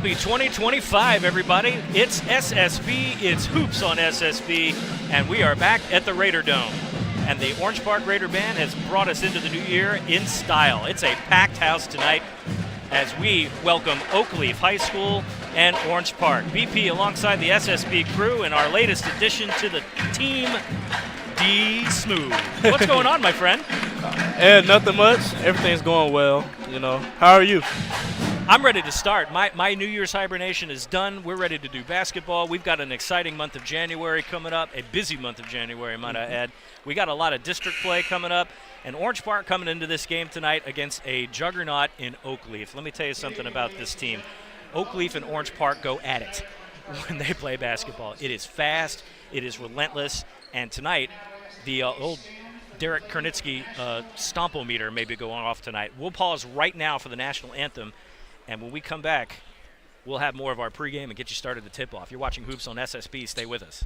Happy 2025, everybody. It's SSB, it's Hoops on SSB, and we are back at the Raiderdome. And the Orange Park Raider Band has brought us into the new year in style. It's a packed house tonight as we welcome Oakleaf High School and Orange Park. BP alongside the SSB crew and our latest addition to the team, D Smooth. What's going on, my friend? Nothing much. Everything's going well, you know. How are you? I'm ready to start. My New Year's hibernation is done. We're ready to do basketball. We've got an exciting month of January coming up, a busy month of January, might I add. We got a lot of district play coming up, and Orange Park coming into this game tonight against a juggernaut in Oakleaf. Let me tell you something about this team. Oakleaf and Orange Park go at it when they play basketball. It is fast, it is relentless, and tonight the old Derek Kernitsky stompometer may be going off tonight. We'll pause right now for the national anthem. And when we come back, we'll have more of our pregame and get you started the tip-off. You're watching Hoops on SSB. Stay with us.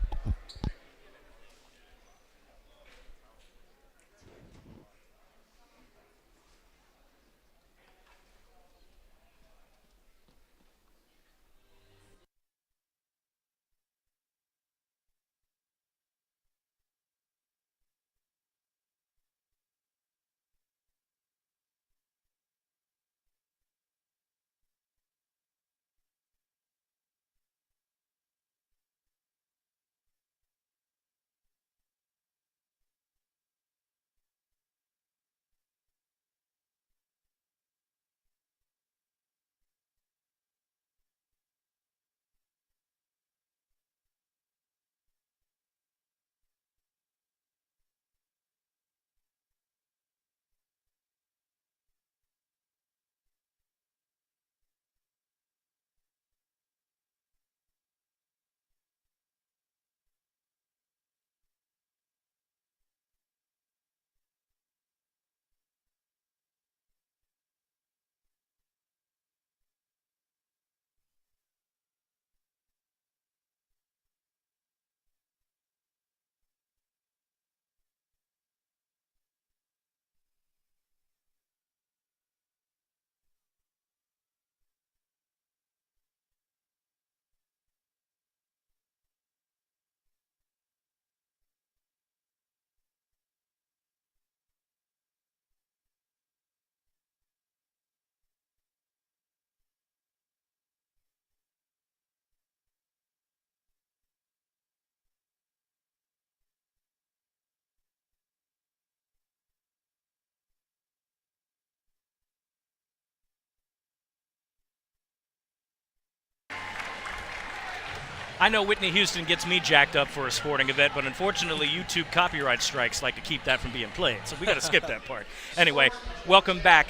I know Whitney Houston gets me jacked up for a sporting event, but unfortunately YouTube copyright strikes like to keep that from being played, so we got to skip that part. Anyway, welcome back.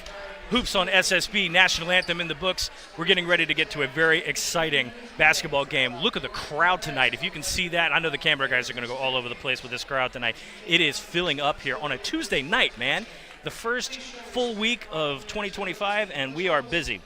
Hoops on SSB, national anthem in the books. We're getting ready to get to a very exciting basketball game. Look at the crowd tonight. If you can see that, I know the camera guys are going to go all over the place with this crowd tonight. It is filling up here on a Tuesday night, man. The first full week of 2025, and we are busy.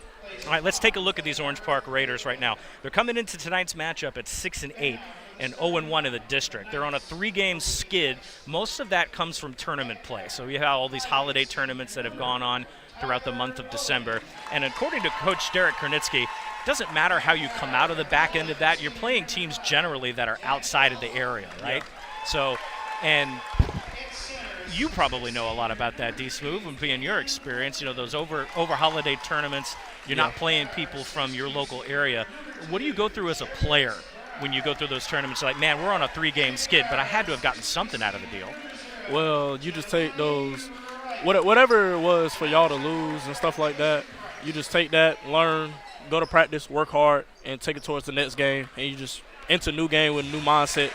All right, let's take a look at these Orange Park Raiders right now. They're coming into tonight's matchup at 6-8 and 0-1 in the district. They're on a 3-game skid. Most of that comes from tournament play. So you have all these holiday tournaments that have gone on throughout the month of December. And according to Coach Derek Kernitsky, it doesn't matter how you come out of the back end of that. You're playing teams generally that are outside of the area, right? Yeah. So, and you probably know a lot about that, D Smooth, and being your experience, you know, those over holiday tournaments, you're not playing people from your local area. What do you go through as a player when you go through those tournaments? Like, man, we're on a 3-game skid, but I had to have gotten something out of the deal. Well, you just take those, whatever it was for y'all to lose and stuff like that, you just take that, learn, go to practice, work hard, and take it towards the next game, and you just enter a new game with a new mindset,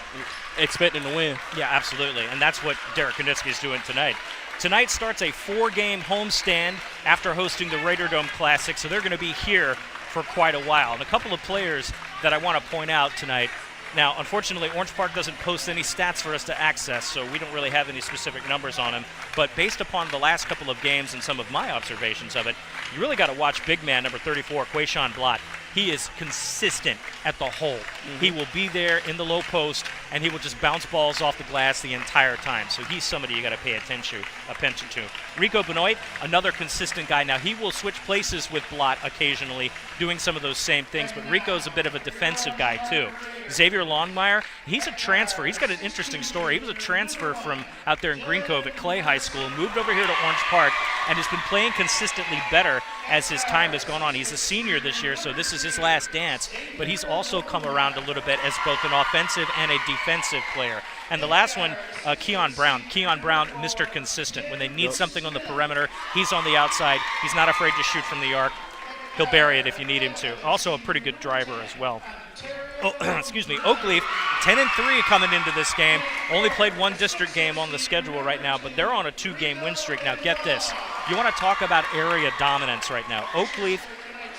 expecting to win. Yeah, absolutely, and that's what Derek Kernitsky is doing tonight. Tonight starts a 4-game homestand after hosting the Raiderdome Classic, so they're going to be here for quite a while. And a couple of players that I want to point out tonight. Now, unfortunately, Orange Park doesn't post any stats for us to access, so we don't really have any specific numbers on them. But based upon the last couple of games and some of my observations of it, you really got to watch big man number 34, Quayshawn Blott. he is consistent at the hole. He will be there in the low post, and he will just bounce balls off the glass the entire time. So he's somebody you got to pay attention to. Rico Benoit, another consistent guy. Now, he will switch places with Blott occasionally, doing some of those same things, but Rico's a bit of a defensive guy, too. Xavier Longmire, he's a transfer. He's got an interesting story. He was a transfer from out there in Green Cove at Clay High School, moved over here to Orange Park, and has been playing consistently better as his time has gone on. He's a senior this year, so this is his last dance, but he's also come around a little bit as both an offensive and a defensive player. And the last one, Keon Brown. Keon Brown, Mr. Consistent. When they need something on the perimeter, he's on the outside. He's not afraid to shoot from the arc. He'll bury it if you need him to. Also a pretty good driver as well. Excuse me. Oakleaf, 10-3 coming into this game. Only played one district game on the schedule right now, but they're on a 2-game win streak. Now get this. You want to talk about area dominance right now. Oakleaf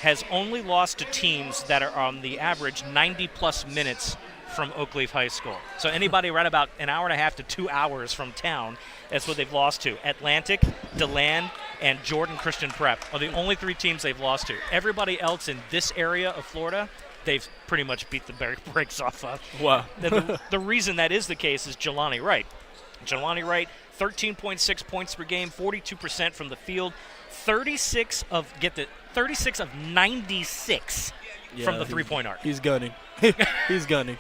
has only lost to teams that are on the average 90-plus minutes from Oakleaf High School. So anybody right about an hour and a half to 2 hours from town, that's what they've lost to. Atlantic, DeLand, and Jordan Christian Prep are the only 3 teams they've lost to. Everybody else in this area of Florida, they've pretty much beat the brakes off of. Wow. The reason that is the case is Jelani Wright. Jelani Wright, 13.6 points per game, 42% from the field, 36 of 96 from the three-point arc. He's gunning. He's gunning.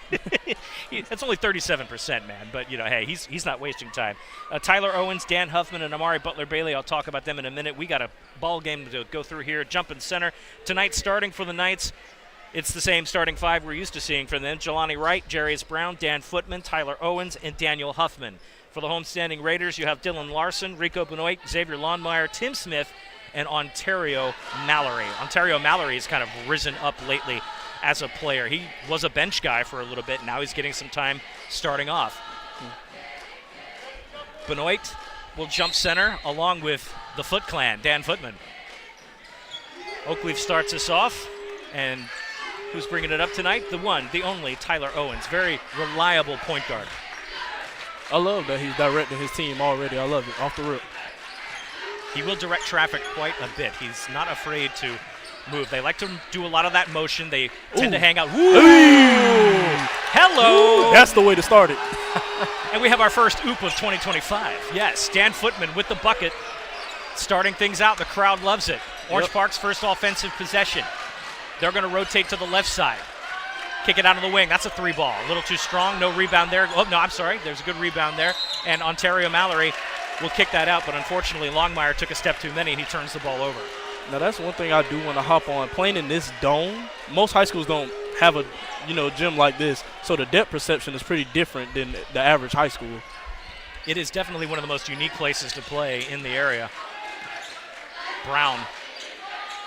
That's only 37%, man. But, hey, he's not wasting time. Tyler Owens, Dan Huffman, and Amari Butler-Bailey, I'll talk about them in a minute. We got a ball game to go through here. Jump in center. Tonight, starting for the Knights, it's the same starting 5 we're used to seeing from them. Jelani Wright, Jarius Brown, Dan Footman, Tyler Owens, and Daniel Huffman. For the homestanding Raiders, you have Dylan Larson, Rico Benoit, Xavier Longmire, Tim Smith, and Ontario Mallory. Ontario Mallory has kind of risen up lately as a player. He was a bench guy for a little bit. Now he's getting some time starting off. Benoit will jump center along with the Foot Clan, Dan Footman. Oakleaf starts us off, and who's bringing it up tonight? The one, the only, Tyler Owens. Very reliable point guard. I love that he's directing his team already. I love it, off the rip. He will direct traffic quite a bit. He's not afraid to move. They like to do a lot of that motion. They tend to hang out. Hello! That's the way to start it. And we have our first oop of 2025. Yes, Dan Footman with the bucket, starting things out. The crowd loves it. Orange Park's first offensive possession. They're going to rotate to the left side. Kick it out of the wing. That's a 3-ball. A little too strong. No rebound there. Oh, no, I'm sorry. There's a good rebound there. And Ontario Mallory will kick that out, but unfortunately Longmire took a step too many, and he turns the ball over. Now, that's one thing I do want to hop on. Playing in this dome, most high schools don't have a gym like this, so the depth perception is pretty different than the average high school. It is definitely one of the most unique places to play in the area. Brown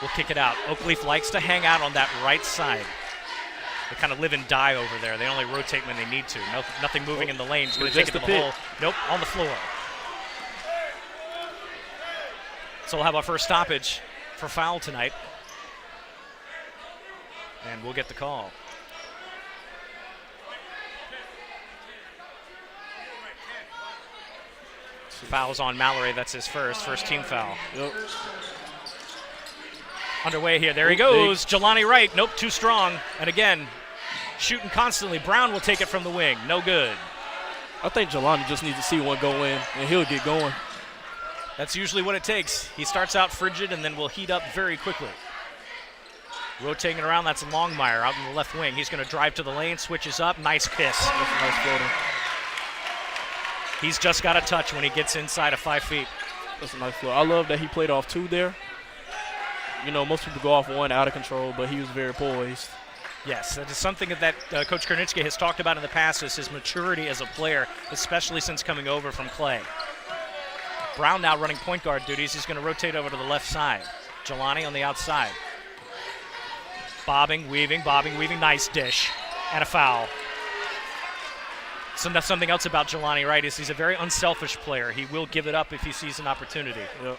will kick it out. Oakleaf likes to hang out on that right side. They kind of live and die over there. They only rotate when they need to. Nothing moving in the lane. It's going to take it to the hole. Nope, on the floor. So we'll have our first stoppage for foul tonight. And we'll get the call. Foul's on Mallory. That's his first team foul. Yep. Underway here. There he goes. Jelani Wright. Nope, too strong. And again, shooting constantly. Brown will take it from the wing. No good. I think Jelani just needs to see one go in, and he'll get going. That's usually what it takes. He starts out frigid and then will heat up very quickly. Rotating around, that's Longmire out in the left wing. He's going to drive to the lane, switches up. Nice kiss. That's a nice floater. He's just got a touch when he gets inside of 5 feet. That's a nice floor. I love that he played off 2 there. Most people go off 1 out of control, but he was very poised. Yes, that is something that Coach Kernitsky has talked about in the past, is his maturity as a player, especially since coming over from Clay. Brown now running point guard duties. He's going to rotate over to the left side. Jelani on the outside. Bobbing, weaving. Nice dish. And a foul. So that's something else about Jelani Wright is he's a very unselfish player. He will give it up if he sees an opportunity. Yep.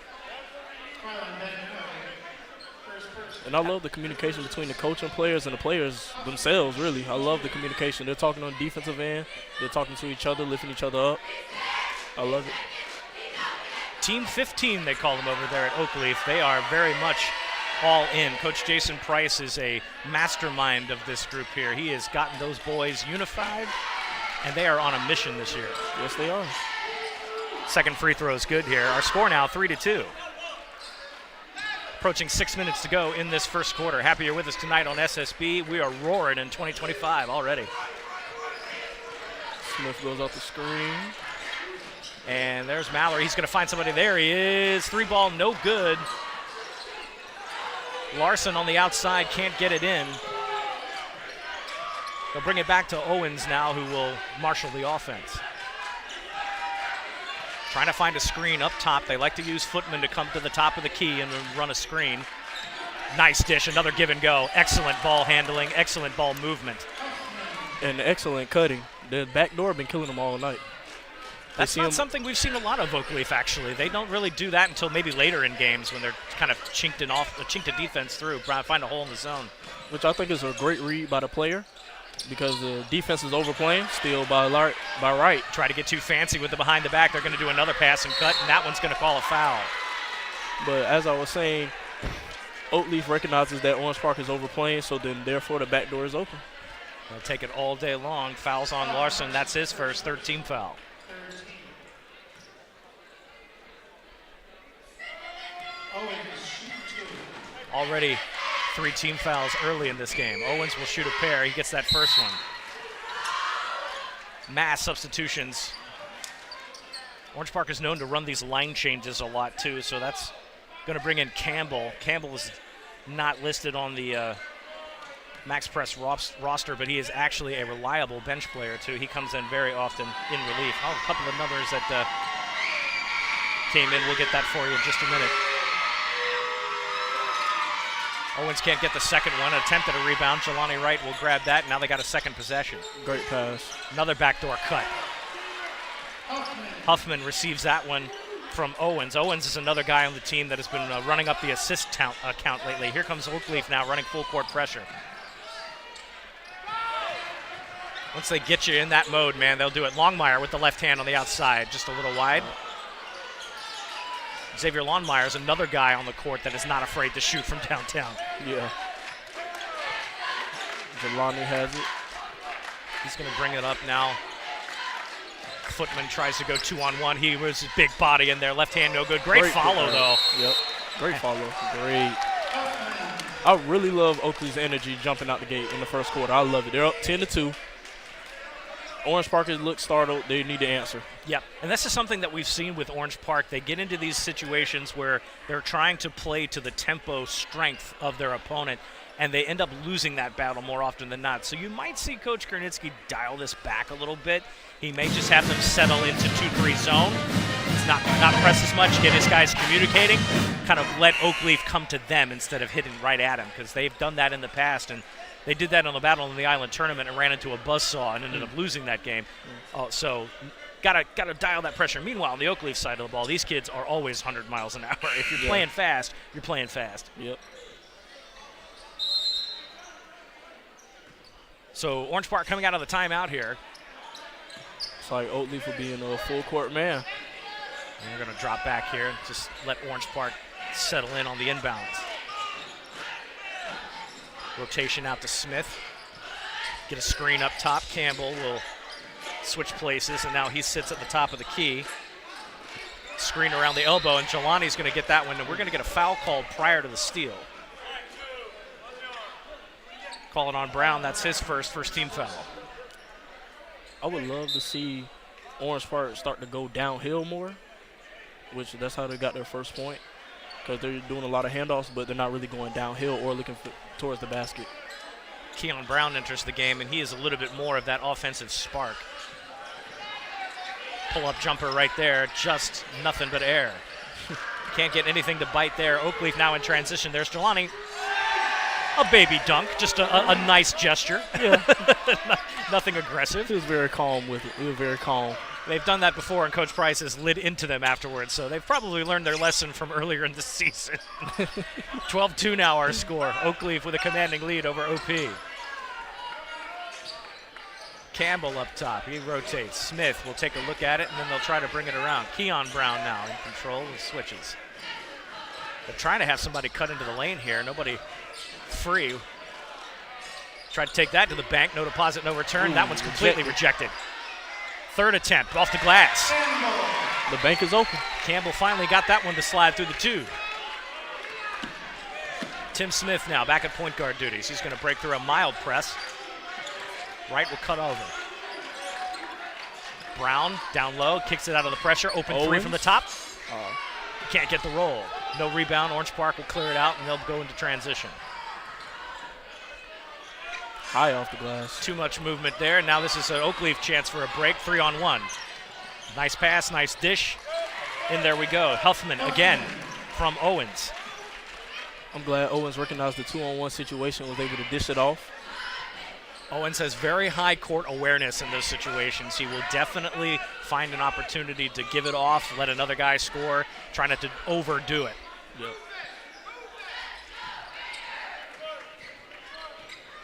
And I love the communication between the coach and players and the players themselves, really. I love the communication. They're talking on the defensive end. They're talking to each other, lifting each other up. I love it. Team 15, they call them over there at Oakleaf. They are very much all in. Coach Jason Price is a mastermind of this group here. He has gotten those boys unified, and they are on a mission this year. Yes, they are. Second free throw is good here. Our score now 3-2. Approaching 6 minutes to go in this first quarter. Happy you're with us tonight on SSB. We are roaring in 2025 already. Smith goes off the screen. And there's Mallory. He's going to find somebody. There he is. 3-ball, no good. Larson on the outside can't get it in. They'll bring it back to Owens now, who will marshal the offense. Trying to find a screen up top. They like to use footmen to come to the top of the key and then run a screen. Nice dish, another give and go. Excellent ball handling, excellent ball movement. And excellent cutting. The back door been killing them all night. That's not something we've seen a lot of Oakleaf, actually. They don't really do that until maybe later in games when they're kind of chinked a defense through, trying to find a hole in the zone. Which I think is a great read by the player because the defense is overplaying, steal by right. Try to get too fancy with the behind the back. They're going to do another pass and cut, and that one's going to call a foul. But as I was saying, Oakleaf recognizes that Orange Park is overplaying, so then therefore the back door is open. They'll take it all day long. Fouls on Larson. That's his first, third team foul. Already 3 team fouls early in this game. Owens will shoot a pair. He gets that first one. Mass substitutions. Orange Park is known to run these line changes a lot too, so that's going to bring in Campbell. Campbell is not listed on the Max Press roster, but he is actually a reliable bench player too. He comes in very often in relief. Oh, a couple of numbers that came in. We'll get that for you in just a minute. Owens can't get the second one. Attempted a rebound. Jelani Wright will grab that. Now they got a second possession. Great pass. Another backdoor cut. Huffman receives that one from Owens. Owens is another guy on the team that has been running up the assist count lately. Here comes Oakleaf now running full court pressure. Once they get you in that mode, man, they'll do it. Longmire with the left hand on the outside, just a little wide. Xavier Longmire is another guy on the court that is not afraid to shoot from downtown. Yeah. Jelani has it. He's going to bring it up now. Footman tries to go 2-on-1. He was a big body in there. Left hand no good. Great follow, though. Yep. Great follow. Great. I really love Oakleaf's energy jumping out the gate in the first quarter. I love it. They're up 10-2. Orange Park look startled. They need to answer. Yep, and this is something that we've seen with Orange Park. They get into these situations where they're trying to play to the tempo strength of their opponent, and they end up losing that battle more often than not. So you might see Coach Kernitsky dial this back a little bit. He may just have them settle into 2-3 zone. It's not press as much, get his guys communicating, kind of let Oakleaf come to them instead of hitting right at him, because they've done that in the past, and they did that on the Battle in the Island tournament and ran into a buzzsaw and ended up losing that game. So gotta dial that pressure. Meanwhile, on the Oakleaf side of the ball, these kids are always 100 miles an hour. If you're playing fast, you're playing fast. Yep. So Orange Park coming out of the timeout here. It's like Oakleaf will be in a full court man. And we're going to drop back here and just let Orange Park settle in on the inbounds. Rotation out to Smith. Get a screen up top. Campbell will switch places, and now he sits at the top of the key. Screen around the elbow, and Jelani's going to get that one, and we're going to get a foul called prior to the steal. Calling on Brown. That's his first team foul. I would love to see Orange Park start to go downhill more, which that's how they got their first point, because they're doing a lot of handoffs, but they're not really going downhill or looking towards the basket. Keon Brown enters the game, and he is a little bit more of that offensive spark. Pull-up jumper right there, just nothing but air. Can't get anything to bite there. Oakleaf now in transition. There's Jelani. A baby dunk, just a nice gesture. Yeah. Nothing aggressive. He was very calm with it. He was very calm. They've done that before, and Coach Price has lit into them afterwards, so they've probably learned their lesson from earlier in the season. 12-2 now our score. Oakleaf with a commanding lead over OP. Campbell up top. He rotates. Smith will take a look at it, and then they'll try to bring it around. Keon Brown now in control with switches. They're trying to have somebody cut into the lane here. Nobody free. Tried to take that to the bank. No deposit, no return. Ooh, that one's completely rejected. Third attempt off the glass. The bank is open. Campbell finally got that one to slide through the tube. Tim Smith now back at point guard duties. He's going to break through a mild press. Wright will cut over. Brown down low, kicks it out of the pressure. Open three from the top. Can't get the roll. No rebound. Orange Park will clear it out, and they'll go into transition. High off the glass. Too much movement there. Now this is an Oakleaf chance for a break. 3-on-1. Nice pass, nice dish. In there we go. Huffman again from Owens. I'm glad Owens recognized the 2-on-1 situation, was able to dish it off. Owens has very high court awareness in those situations. He will definitely find an opportunity to give it off, let another guy score, try not to overdo it. Yep.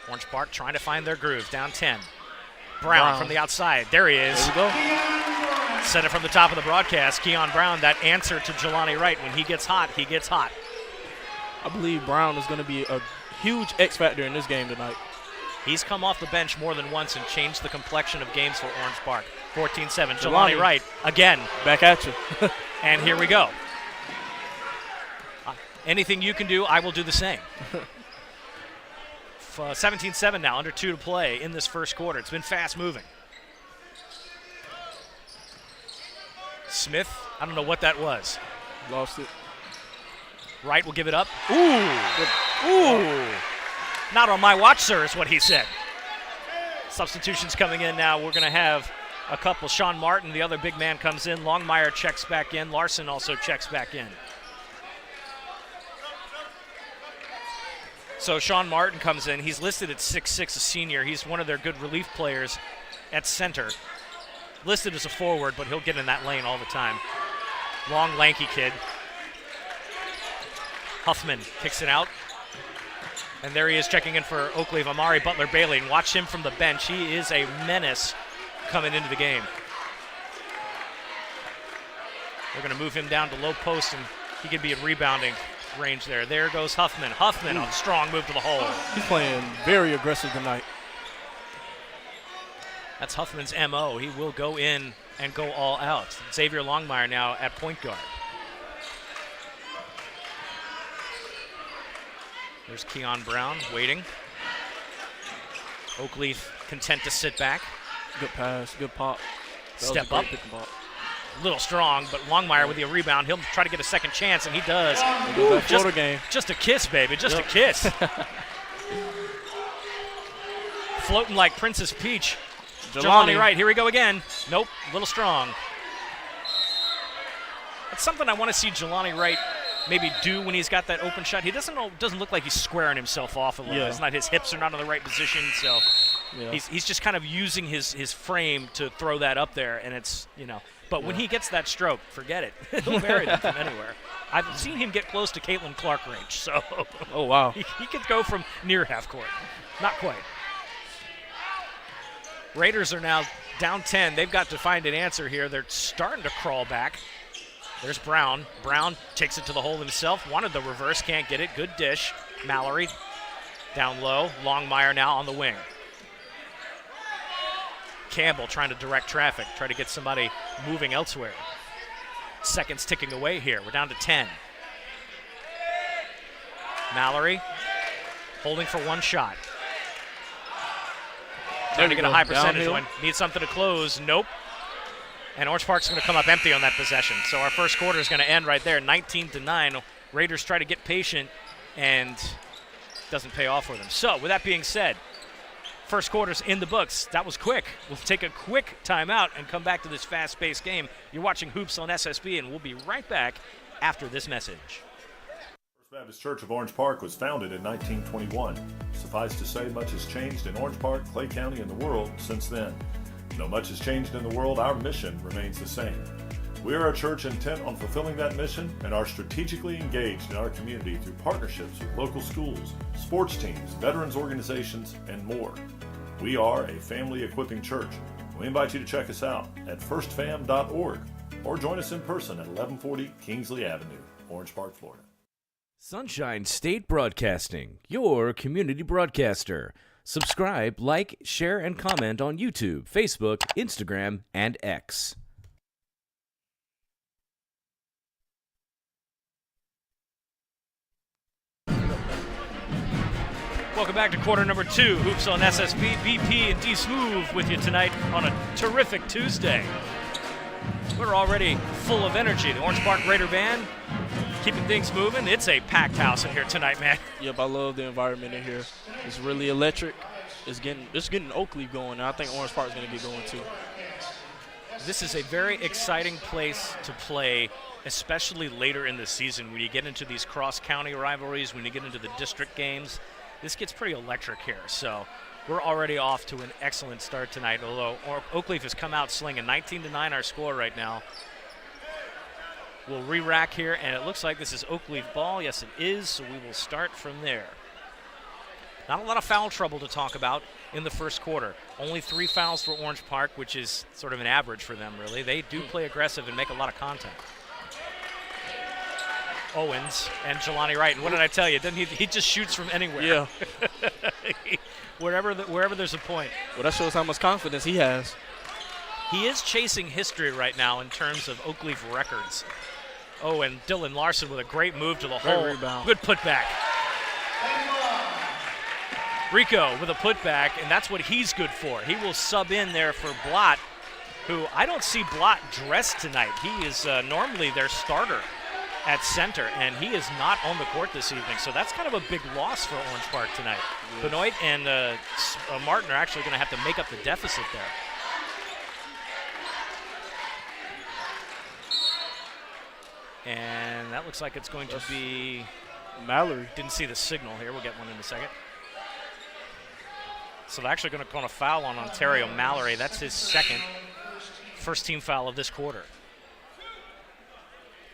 Orange Park trying to find their groove, down 10. Brown from the outside. There he is. There we go. Said it from the top of the broadcast. Keon Brown, that answer to Jelani Wright. When he gets hot, he gets hot. I believe Brown is going to be a huge X factor in this game tonight. He's come off the bench more than once and changed the complexion of games for Orange Park. 14-7. Jelani Wright again. Back at you. And here we go. Anything you can do, I will do the same. 17-7 now, under 2 to play in this first quarter. It's been fast moving. Smith, I don't know what that was. Lost it. Wright will give it up. Ooh. Not on my watch, sir, is what he said. Substitutions coming in now. We're going to have a couple. Sean Martin, the other big man, comes in. Longmire checks back in. Larson also checks back in. So Sean Martin comes in. He's listed at 6'6", a senior. He's one of their good relief players at center. Listed as a forward, but he'll get in that lane all the time. Long, lanky kid. Huffman kicks it out. And there he is checking in for Oakleaf, Amari Butler-Bailey. And watch him from the bench. He is a menace coming into the game. They're going to move him down to low post, and he could be at rebounding range there. There goes Huffman. Huffman, a strong move to the hole. He's playing very aggressive tonight. That's Huffman's MO. He will go in and go all out. Xavier Longmire now at point guard. There's Keon Brown waiting. Oakleaf content to sit back. Good pass, good pop. Step up. A little strong, but Longmire with the rebound. He'll try to get a second chance, and he does. Ooh, just a kiss, baby. Just a kiss. Floating like Princess Peach. Jelani Wright, here we go again. Nope, a little strong. That's something I want to see Jelani Wright maybe do when he's got that open shot. He doesn't look like he's squaring himself off a little. It's not, his hips are not in the right position, so he's just kind of using his frame to throw that up there, and it's, But when he gets that stroke, forget it. He'll bury that from anywhere. I've seen him get close to Caitlin Clark range, so oh wow, he could go from near half court. Not quite. Raiders are now down 10. They've got to find an answer here. They're starting to crawl back. There's Brown. Brown takes it to the hole himself. Wanted the reverse, can't get it. Good dish. Mallory down low. Longmire now on the wing. Campbell trying to direct traffic, try to get somebody moving elsewhere. Seconds ticking away here. We're down to 10. Mallory holding for one shot. Trying to get a high percentage one. Need something to close. Nope. And Orange Park's going to come up empty on that possession. So our first quarter is going to end right there, 19-9. Raiders try to get patient, and doesn't pay off for them. So with that being said, first quarter's in the books. That was quick. We'll take a quick timeout and come back to this fast-paced game. You're watching Hoops on SSB, and we'll be right back after this message. First Baptist Church of Orange Park was founded in 1921. Suffice to say, much has changed in Orange Park, Clay County, and the world since then. Though much has changed in the world, our mission remains the same. We are a church intent on fulfilling that mission and are strategically engaged in our community through partnerships with local schools, sports teams, veterans organizations, and more. We are a family equipping church. We invite you to check us out at firstfam.org or join us in person at 1140 Kingsley Avenue, Orange Park, Florida. Sunshine State Broadcasting, your community broadcaster. Subscribe, like, share, and comment on YouTube, Facebook, Instagram, and X. Welcome back to quarter number 2. Hoops on SSB, BP, and D Smooth with you tonight on a terrific Tuesday. We're already full of energy. The Orange Park Raider Band keeping things moving. It's a packed house in here tonight, man. Yep, I love the environment in here. It's really electric. It's getting Oakleaf going, and I think Orange Park is going to get going too. This is a very exciting place to play, especially later in the season when you get into these cross-county rivalries, when you get into the district games. This gets pretty electric here, so we're already off to an excellent start tonight, although Oakleaf has come out slinging. 19-9 our score right now. We'll re-rack here, and it looks like this is Oakleaf ball. Yes, it is, so we will start from there. Not a lot of foul trouble to talk about in the first quarter. Only 3 fouls for Orange Park, which is sort of an average for them, really. They do play aggressive and make a lot of contact. Owens and Jelani Wright. And what did I tell you? He just shoots from anywhere. Yeah. wherever there's a point. Well, that shows how much confidence he has. He is chasing history right now in terms of Oakleaf records. Oh, and Dylan Larson with a great move to the hole. Rebound. Good putback. Rico with a putback, and that's what he's good for. He will sub in there for Blott, who I don't see Blott dressed tonight. He is normally their starter at center, and he is not on the court this evening. So that's kind of a big loss for Orange Park tonight. Yes. Benoit and Martin are actually going to have to make up the deficit there. And that looks like it's going to be Mallory. Didn't see the signal here. We'll get one in a second. So they're actually going to call a foul on Ontario Mallory. That's his second first team foul of this quarter.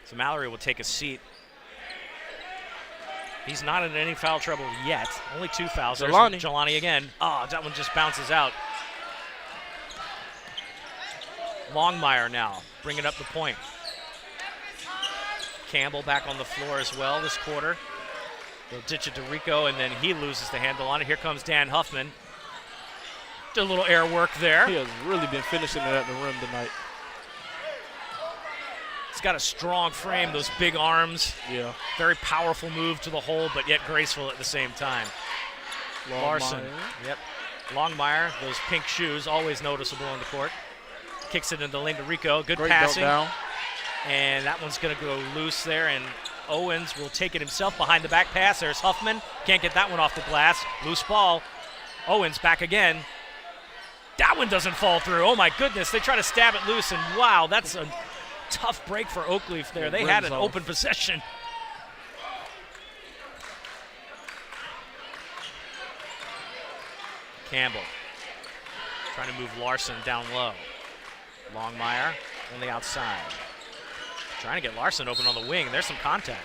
So Mallory will take a seat. He's not in any foul trouble yet. Only 2 fouls. Jelani again. Oh, that one just bounces out. Longmire now bringing up the point. Campbell back on the floor as well this quarter. They'll ditch it to Rico, and then he loses the handle on it. Here comes Dan Huffman. Did a little air work there. He has really been finishing it at the rim tonight. He's got a strong frame, those big arms. Yeah. Very powerful move to the hole, but yet graceful at the same time. Larson. Yep. Longmire, those pink shoes, always noticeable on the court. Kicks it into the lane to Rico. Good Great passing. Down. And that one's going to go loose there, and Owens will take it himself behind the back pass. There's Huffman. Can't get that one off the glass. Loose ball. Owens back again. That one doesn't fall through. Oh, my goodness. They try to stab it loose, and wow, that's a tough break for Oakleaf there. They had an open possession. Campbell trying to move Larson down low. Longmire on the outside. Trying to get Larson open on the wing. There's some contact.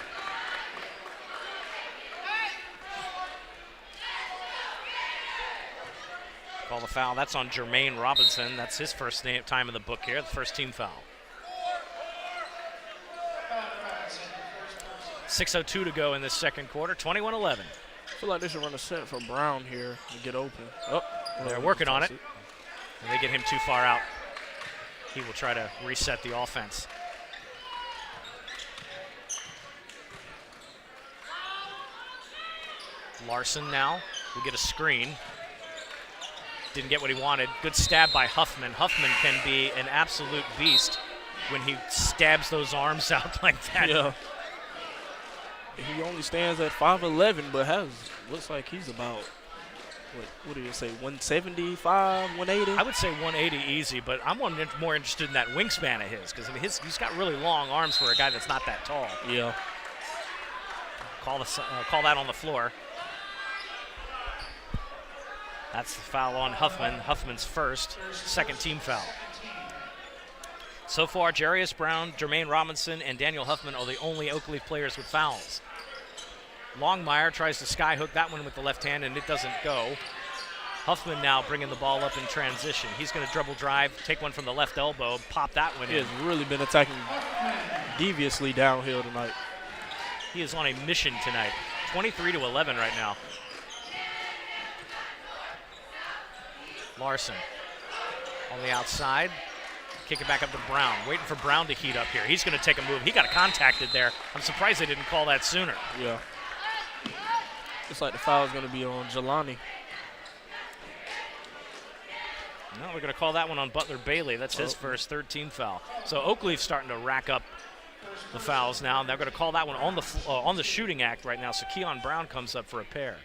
Call the foul. That's on Jermaine Robinson. That's his first time in the book here. The first team foul. 6:02 to go in this second quarter. 21-11. I feel like they should run a set for Brown here to get open. Oh, they're working on it. And they get him too far out. He will try to reset the offense. Larson now will get a screen. Didn't get what he wanted. Good stab by Huffman. Huffman can be an absolute beast when he stabs those arms out like that. Yeah. He only stands at 5'11", but looks like he's about, what do you say, 175, 180? I would say 180 easy, but I'm more interested in that wingspan of his, because he's got really long arms for a guy that's not that tall. Yeah. Call that on the floor. That's the foul on Huffman. Huffman's first, second team foul. So far, Jarius Brown, Jermaine Robinson, and Daniel Huffman are the only Oakleaf players with fouls. Longmire tries to skyhook that one with the left hand, and it doesn't go. Huffman now bringing the ball up in transition. He's going to dribble drive, take one from the left elbow, pop that one in. He has really been attacking deviously downhill tonight. He is on a mission tonight. 23-11 right now. Larson on the outside. Kick it back up to Brown. Waiting for Brown to heat up here. He's going to take a move. He got contacted there. I'm surprised they didn't call that sooner. Yeah. Looks like the foul is going to be on Jelani. No, we're going to call that one on Butler Bailey. That's his first 13 foul. So Oakleaf's starting to rack up the fouls now. They're going to call that one on the shooting act right now. So Keon Brown comes up for a pair.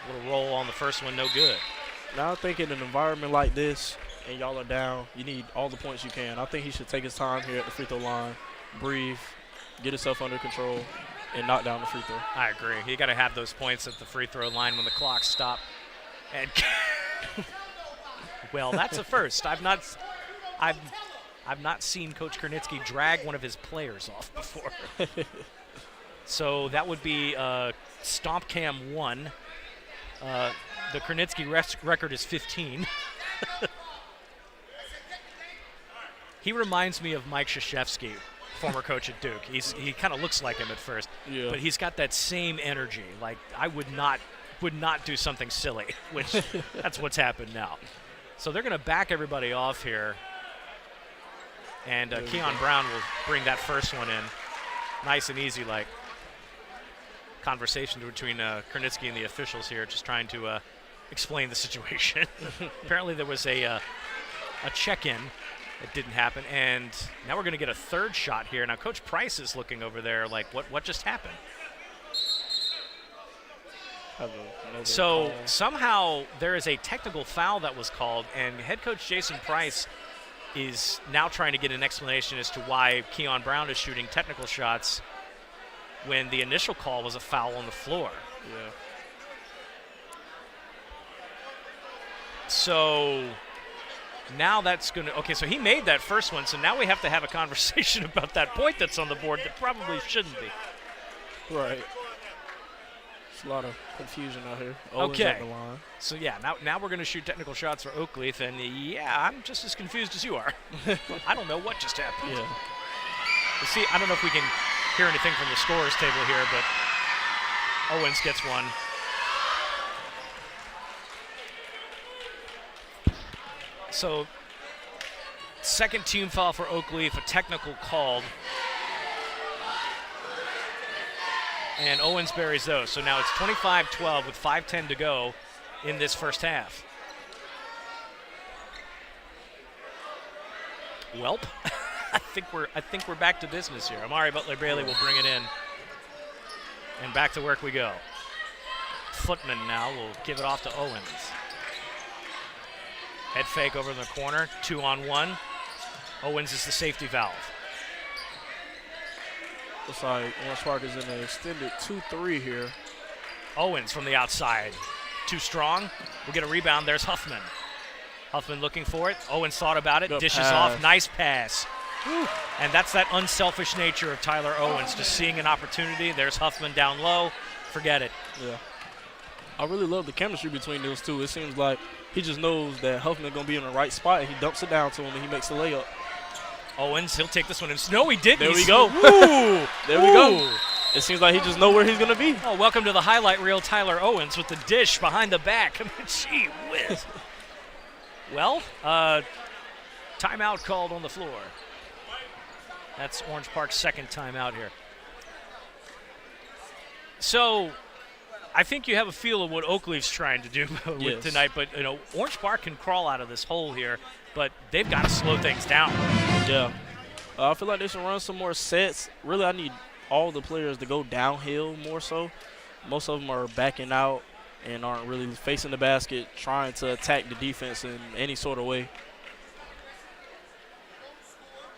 A little roll on the first one, no good. Now I think in an environment like this, and y'all are down, you need all the points you can. I think he should take his time here at the free throw line, breathe, get himself under control, and knock down the free throw. I agree. You got to have those points at the free throw line when the clock stops. And well, that's a first. I've not seen Coach Kernitsky drag one of his players off before. So that would be Stomp Cam 1. The Kernitsky record is 15. He reminds me of Mike Krzyzewski, former coach at Duke. He kind of looks like him at first, but he's got that same energy. Like, I would not do something silly, which that's what's happened now. So they're going to back everybody off here, and Keon Brown will bring that first one in, nice and easy, like conversation between Kernitsky and the officials here, just trying to explain the situation. Apparently there was a check-in. It didn't happen, and now we're going to get a third shot here. Now Coach Price is looking over there like, what just happened? So somehow there is a technical foul that was called, and head coach Jason Price is now trying to get an explanation as to why Keon Brown is shooting technical shots when the initial call was a foul on the floor. Yeah. So now that's going to – okay, so he made that first one, so now we have to have a conversation about that point that's on the board that probably shouldn't be. Right. There's a lot of confusion out here. Okay. The line. So, yeah, now we're going to shoot technical shots for Oakleaf, and, yeah, I'm just as confused as you are. I don't know what just happened. Yeah. You see, I don't know if we can hear anything from the scorer's table here, but Owens gets one. So, second team foul for Oakleaf, a technical called. And Owens buries those. So now it's 25-12 with 5:10 to go in this first half. Welp, I think we're back to business here. Amari Butler Bailey will bring it in. And back to work we go. Footman now will give it off to Owens. Head fake over in the corner, 2-on-1. Owens is the safety valve. Looks like Orange Park is in an extended 2-3 here. Owens from the outside. Too strong. We'll get a rebound. There's Huffman. Huffman looking for it. Owens thought about it. Good dishes pass. off. Nice pass. Whew. And that's that unselfish nature of Tyler Owens, just seeing an opportunity. There's Huffman down low. Forget it. Yeah. I really love the chemistry between those two. It seems like he just knows that Huffman going to be in the right spot, and he dumps it down to him, and he makes the layup. Owens, he'll take this one. No, he didn't. There we go. There we go. It seems like he just knows where he's going to be. Oh, welcome to the highlight reel, Tyler Owens with the dish behind the back. I mean, gee whiz. Well, timeout called on the floor. That's Orange Park's second timeout here. So I think you have a feel of what Oakleaf's trying to do with tonight, but Orange Park can crawl out of this hole here, but they've got to slow things down. Yeah. I feel like they should run some more sets. Really, I need all the players to go downhill more so. Most of them are backing out and aren't really facing the basket, trying to attack the defense in any sort of way.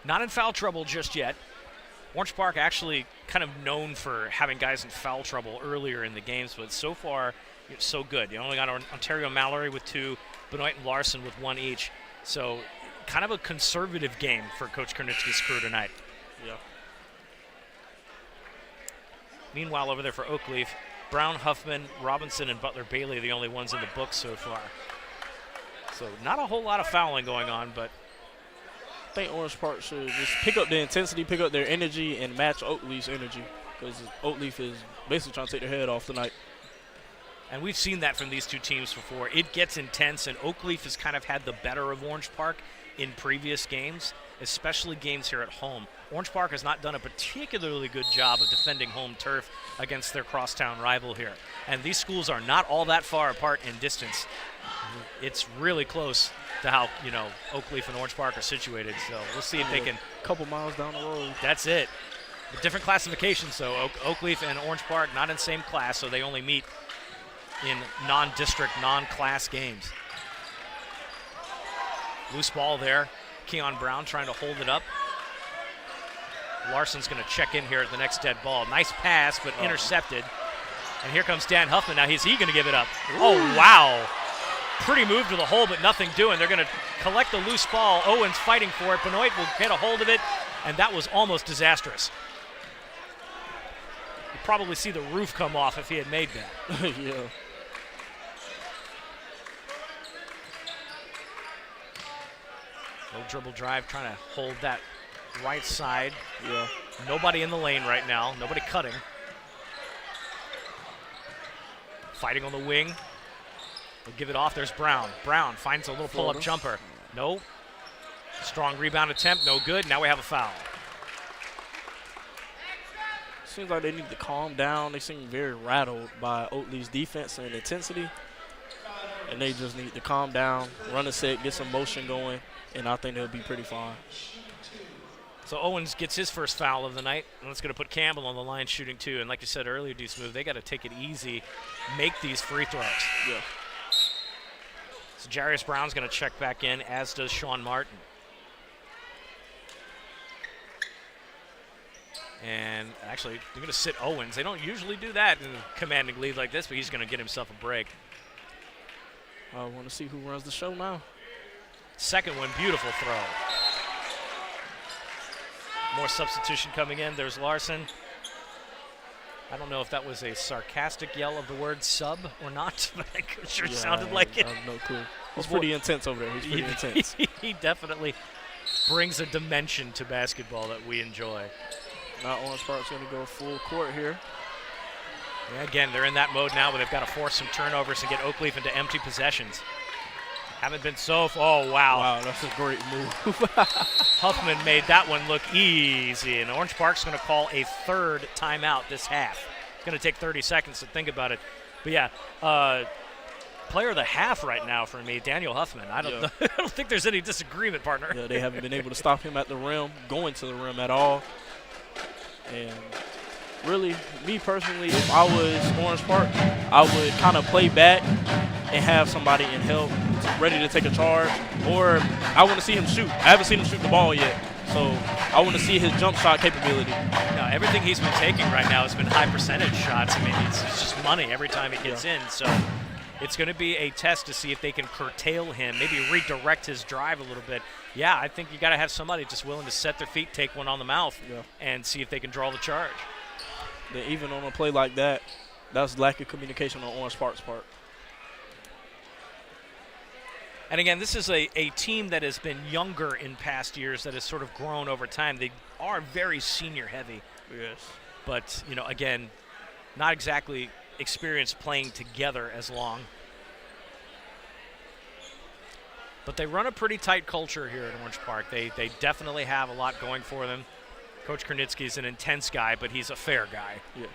Not in foul trouble just yet. Orange Park actually kind of known for having guys in foul trouble earlier in the games, but so far, so good. You only got Ontario Mallory with 2, Benoit and Larson with 1 each. So kind of a conservative game for Coach Kernitsky's crew tonight. Yeah. Meanwhile, over there for Oakleaf, Brown, Huffman, Robinson, and Butler Bailey are the only ones in the book so far. So not a whole lot of fouling going on, but think Orange Park should just pick up the intensity, pick up their energy, and match Oakleaf's energy, because Oakleaf is basically trying to take their head off tonight. And we've seen that from these two teams before. It gets intense, and Oakleaf has kind of had the better of Orange Park in previous games, especially games here at home. Orange Park has not done a particularly good job of defending home turf against their crosstown rival here. And these schools are not all that far apart in distance. It's really close to how, Oakleaf and Orange Park are situated. So we'll see if they can. A couple miles down the road. That's it. But different classifications, so Oakleaf and Orange Park not in the same class, so they only meet in non-district, non-class games. Loose ball there. Keon Brown trying to hold it up. Larson's going to check in here at the next dead ball. Nice pass, but intercepted. And here comes Dan Huffman. Now, is he going to give it up? Ooh. Oh, wow. Pretty move to the hole, but nothing doing. They're going to collect the loose ball. Owens fighting for it. Benoit will get a hold of it, and that was almost disastrous. You'd probably see the roof come off if he had made that. Yeah. No dribble drive, trying to hold that right side. Yeah. Nobody in the lane right now. Nobody cutting. Fighting on the wing. They'll give it off. There's Brown. Brown finds a little pull-up jumper. No. Strong rebound attempt. No good. Now we have a foul. Seems like they need to calm down. They seem very rattled by Oakleaf's defense and intensity. And they just need to calm down, run a set, get some motion going, and I think they'll be pretty fine. So Owens gets his first foul of the night, and that's going to put Campbell on the line shooting two. And like you said earlier, Deuce Move, they got to take it easy, make these free throws. Yeah. So Jarius Brown's going to check back in, as does Sean Martin. And actually, they're going to sit Owens. They don't usually do that in a commanding lead like this, but he's going to get himself a break. I want to see who runs the show now. Second one, beautiful throw. More substitution coming in. There's Larson. I don't know if that was a sarcastic yell of the word sub or not, but it sure sounded like it. I have no clue. He's pretty intense over there. He's pretty intense. He definitely brings a dimension to basketball that we enjoy. Now Orange Park's going to go full court here. Yeah, again, they're in that mode now where they've got to force some turnovers and get Oakleaf into empty possessions. Haven't been so oh, wow. Wow, that's a great move. Huffman made that one look easy, and Orange Park's going to call a third timeout this half. It's going to take 30 seconds to think about it. But, yeah, player of the half right now for me, Daniel Huffman. I don't think there's any disagreement, partner. Yeah, they haven't been able to stop him at the rim, going to the rim at all. And really, me personally, if I was Orange Park, I would kind of play back and have somebody in help ready to take a charge. Or I want to see him shoot. I haven't seen him shoot the ball yet. So I want to see his jump shot capability. No, everything he's been taking right now has been high percentage shots. I mean, it's just money every time he gets in. So it's going to be a test to see if they can curtail him, maybe redirect his drive a little bit. Yeah, I think you got to have somebody just willing to set their feet, take one on the mouth, and see if they can draw the charge. Even on a play like that, that's lack of communication on Orange Park's part. And again, this is a team that has been younger in past years, that has sort of grown over time. They are very senior heavy. Yes. But, again, not exactly experienced playing together as long. But they run a pretty tight culture here at Orange Park. They definitely have a lot going for them. Coach Kernitsky is an intense guy, but he's a fair guy. Yes.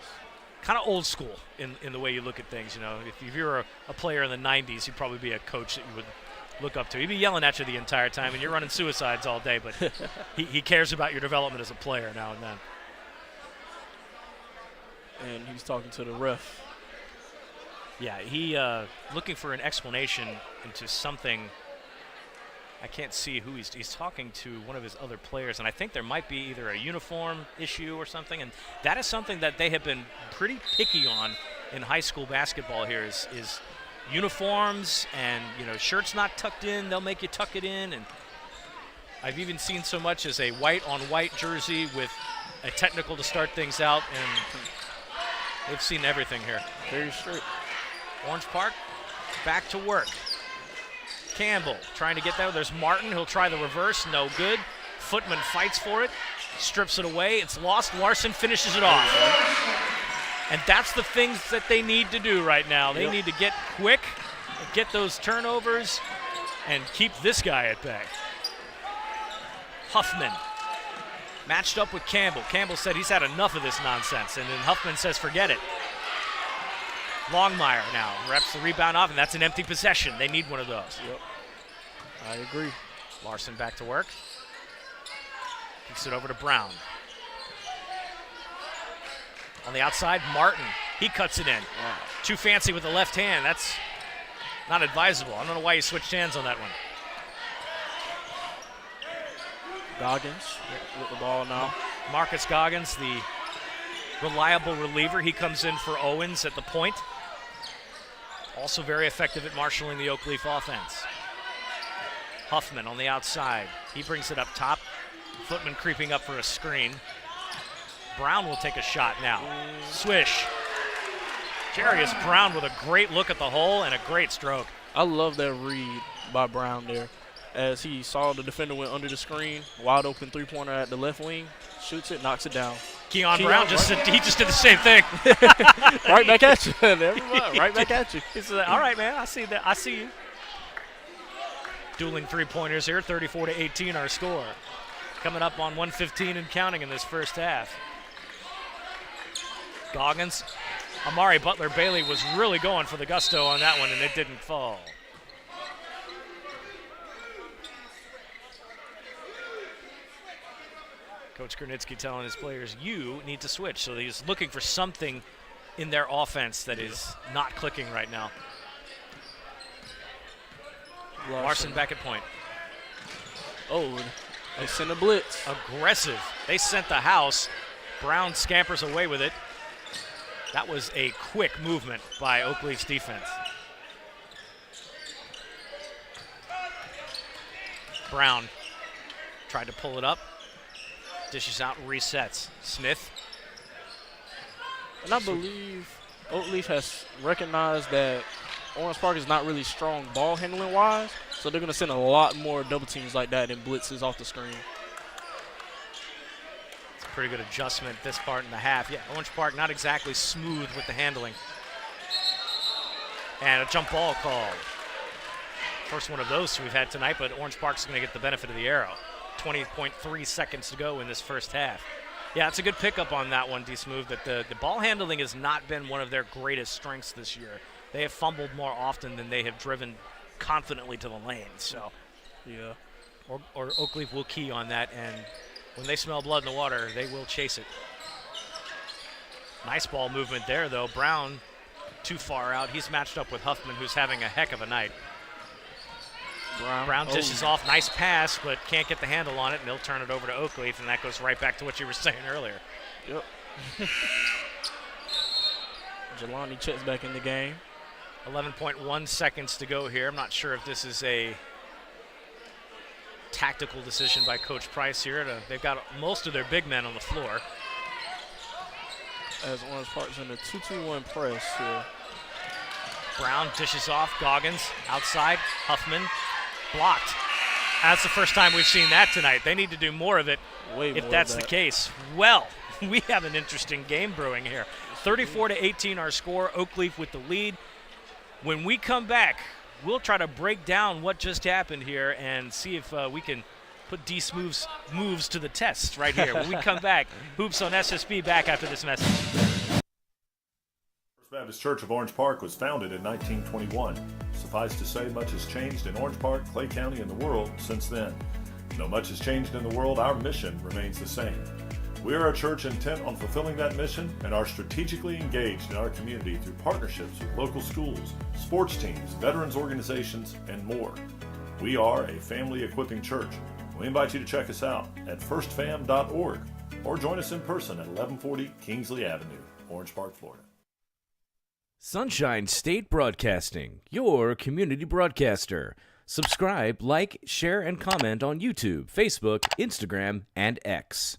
Kind of old school in the way you look at things. If you're a player in the 90s, he'd probably be a coach that you would look up to. He'd be yelling at you the entire time, and you're running suicides all day, but he cares about your development as a player now and then. And he's talking to the ref. Yeah, he looking for an explanation into something. I can't see who he's talking to, one of his other players, and I think there might be either a uniform issue or something, and that is something that they have been pretty picky on in high school basketball here is uniforms, and shirts not tucked in, they'll make you tuck it in, and I've even seen so much as a white on white jersey with a technical to start things out, and they've seen everything here. Very strict. Orange Park back to work. Campbell trying to get there. There's Martin. He'll try the reverse. No good. Footman fights for it, strips it away. It's lost. Larson finishes it off. And that's the things that they need to do right now. They need to get quick, get those turnovers, and keep this guy at bay. Huffman matched up with Campbell. Campbell said he's had enough of this nonsense, and then Huffman says forget it. Longmire now reps the rebound off, and that's an empty possession. They need one of those. Yep. I agree. Larson back to work. Kicks it over to Brown. On the outside, Martin. He cuts it in. Wow. Too fancy with the left hand. That's not advisable. I don't know why he switched hands on that one. Goggins with the ball now. Marcus Goggins, the reliable reliever. He comes in for Owens at the point. Also very effective at marshaling the Oakleaf offense. Huffman on the outside. He brings it up top. Footman creeping up for a screen. Brown will take a shot now. Swish. Jarius Brown with a great look at the hole and a great stroke. I love that read by Brown there. As he saw the defender went under the screen, wide open three-pointer at the left wing, shoots it, knocks it down. Keon Brown just did the same thing. Right back at you. Never mind. Right back at you. He said, all right, man, I see that. I see you. Dueling three-pointers here, 34-18 our score. Coming up on 1:15 and counting in this first half. Goggins. Amari Butler-Bailey was really going for the gusto on that one, and it didn't fall. Coach Gernitsky telling his players, you need to switch. So he's looking for something in their offense that is not clicking right now. Larson back at point. Oh, they sent a blitz. Aggressive. They sent the house. Brown scampers away with it. That was a quick movement by Oakleaf's defense. Brown tried to pull it up. Dishes out, resets. Smith. And I believe Oakleaf has recognized that Orange Park is not really strong ball handling wise, so they're going to send a lot more double teams like that and blitzes off the screen. It's a pretty good adjustment this part in the half. Yeah, Orange Park not exactly smooth with the handling. And a jump ball called. First one of those we've had tonight, but Orange Park's going to get the benefit of the arrow. 20.3 seconds to go in this first half. Yeah, it's a good pickup on that one, D-Smooth, that the ball handling has not been one of their greatest strengths this year. They have fumbled more often than they have driven confidently to the lane. So, yeah. Or Oakleaf will key on that, and when they smell blood in the water, they will chase it. Nice ball movement there, though. Brown too far out. He's matched up with Huffman, who's having a heck of a night. Brown dishes off. Nice pass, but can't get the handle on it, and they'll turn it over to Oakleaf, and that goes right back to what you were saying earlier. Yep. Jelani checks back in the game. 11.1 seconds to go here. I'm not sure if this is a tactical decision by Coach Price here. They've got most of their big men on the floor. As Orange Park's in the 2-2-1 press here. Brown dishes off. Goggins outside. Huffman blocked. That's the first time we've seen that tonight. They need to do more of it if that's the case. Well, we have an interesting game brewing here. 34-18 our score. Oakleaf with the lead. When we come back, we'll try to break down what just happened here and see if we can put D-Smooth's moves to the test right here. When we come back, Hoops on SSB back after this message. First Baptist Church of Orange Park was founded in 1921. Suffice to say, much has changed in Orange Park, Clay County, and the world since then. Though much has changed in the world, our mission remains the same. We are a church intent on fulfilling that mission and are strategically engaged in our community through partnerships with local schools, sports teams, veterans organizations, and more. We are a family equipping church. We invite you to check us out at firstfam.org or join us in person at 1140 Kingsley Avenue, Orange Park, Florida. Sunshine State Broadcasting, your community broadcaster. Subscribe, like, share, and comment on YouTube, Facebook, Instagram, and X.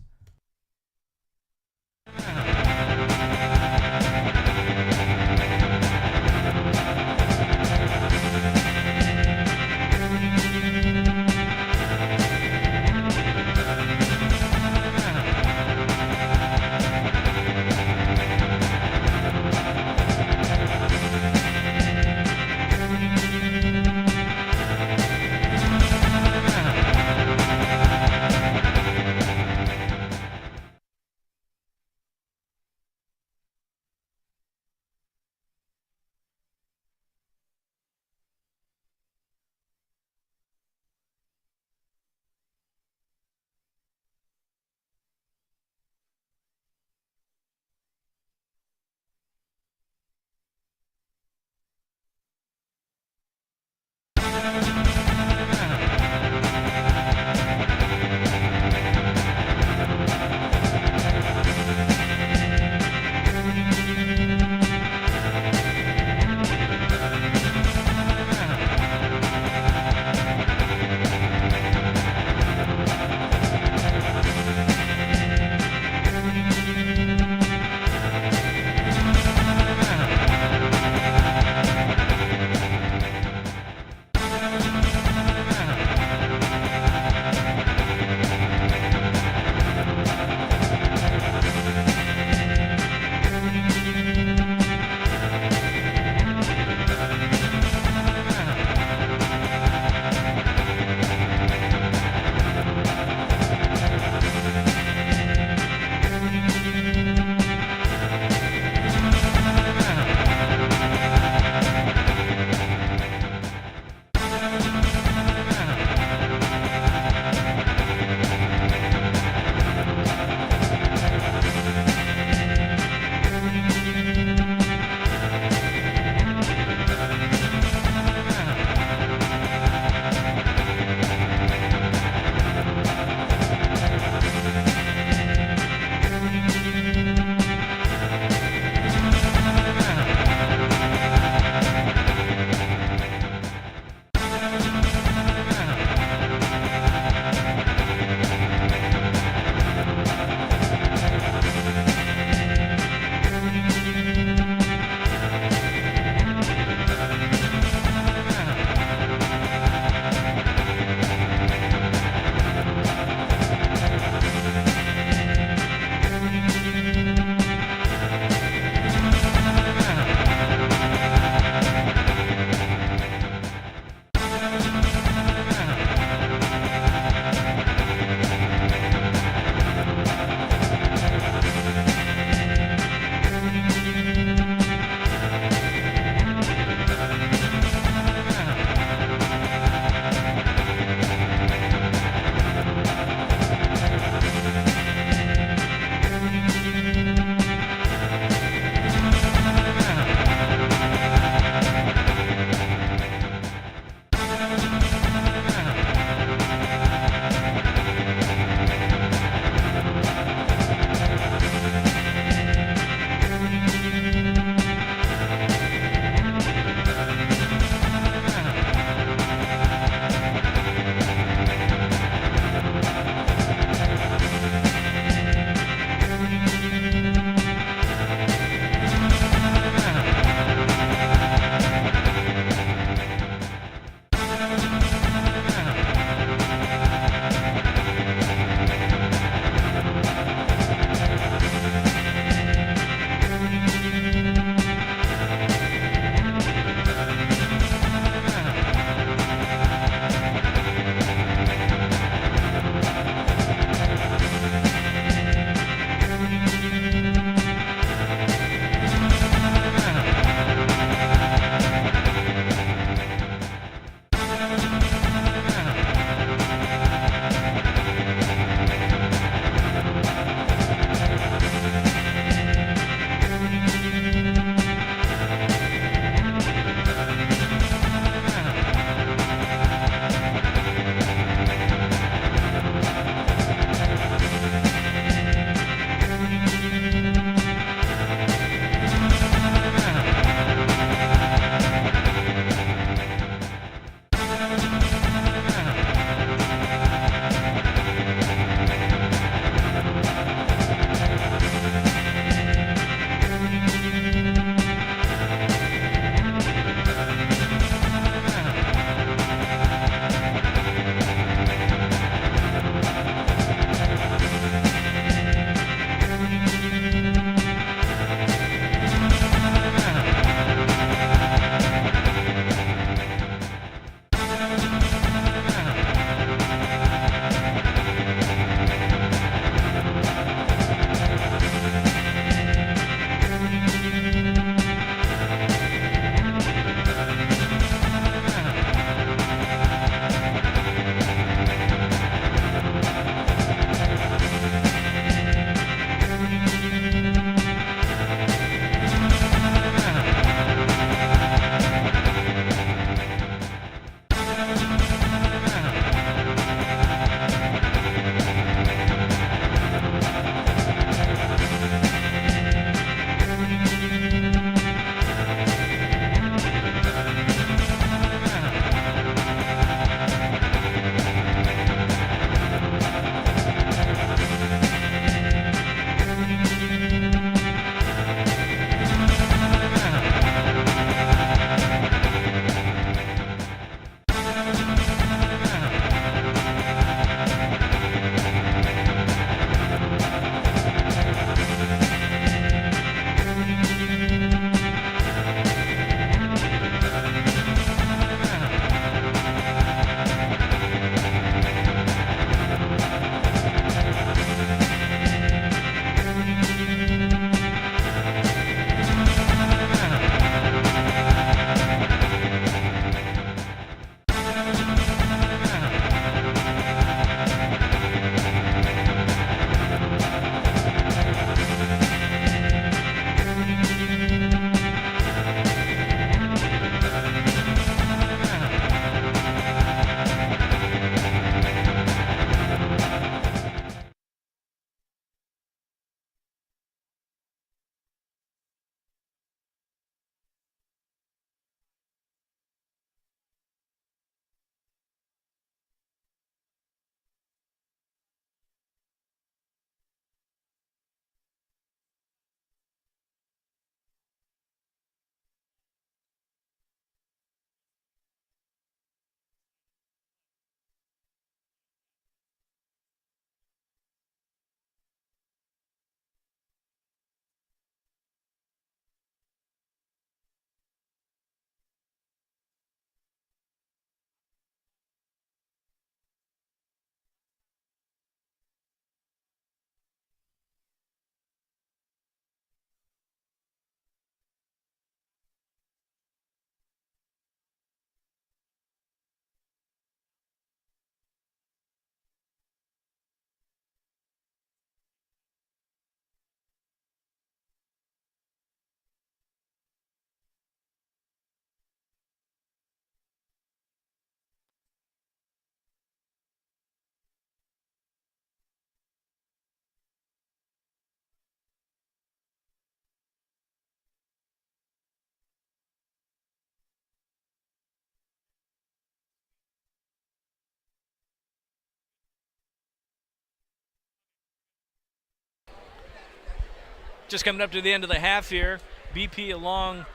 Just coming up to the end of the half here. BP along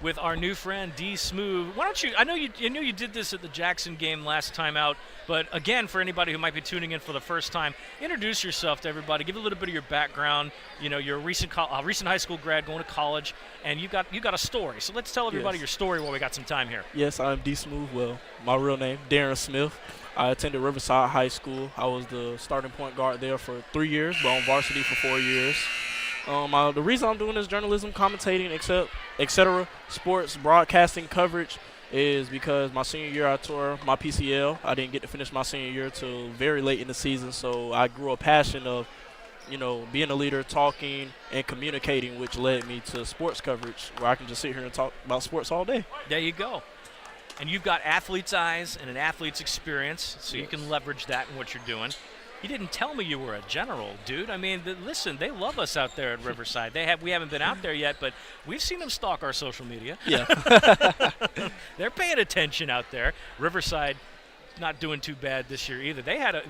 with our new friend D Smooth. Why don't you? I know you did this at the Jackson game last time out, but again, for anybody who might be tuning in for the first time, introduce yourself to everybody. Give a little bit of your background. You know, you're a recent high school grad going to college, and you got a story. So let's tell everybody your story while we got some time here. Yes, I'm D Smooth. Well, my real name, Darren Smith. I attended Riverside High School. I was the starting point guard there for 3 years, but on varsity for 4 years. The reason I'm doing this journalism, commentating, etc., sports, broadcasting coverage is because my senior year I tore my PCL. I didn't get to finish my senior year till very late in the season, so I grew a passion of, being a leader, talking, and communicating, which led me to sports coverage where I can just sit here and talk about sports all day. There you go. And you've got athlete's eyes and an athlete's experience, so you can leverage that in what you're doing. You didn't tell me you were a general, dude. I mean, listen, they love us out there at Riverside. We haven't been out there yet, but we've seen them stalk our social media. Yeah. They're paying attention out there. Riverside not doing too bad this year either. They had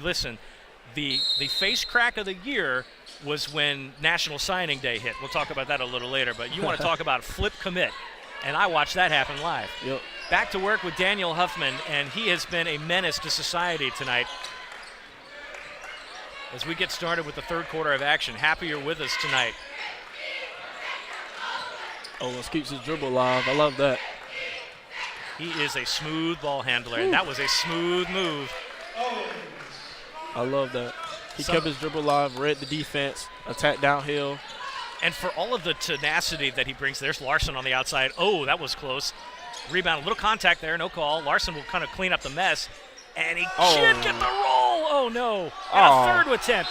the face crack of the year was when National Signing Day hit. We'll talk about that a little later, but you want to talk about flip commit, and I watched that happen live. Yep. Back to work with Daniel Huffman, and he has been a menace to society tonight. As we get started with the third quarter of action, happy you're with us tonight. Owens keeps his dribble alive. I love that. He is a smooth ball handler, and that was a smooth move. I love that. He kept his dribble alive, read the defense, attacked downhill. And for all of the tenacity that he brings, there's Larson on the outside. Oh, that was close. Rebound, a little contact there, no call. Larson will kind of clean up the mess. And he can't get the roll. Oh, no. And a third attempt.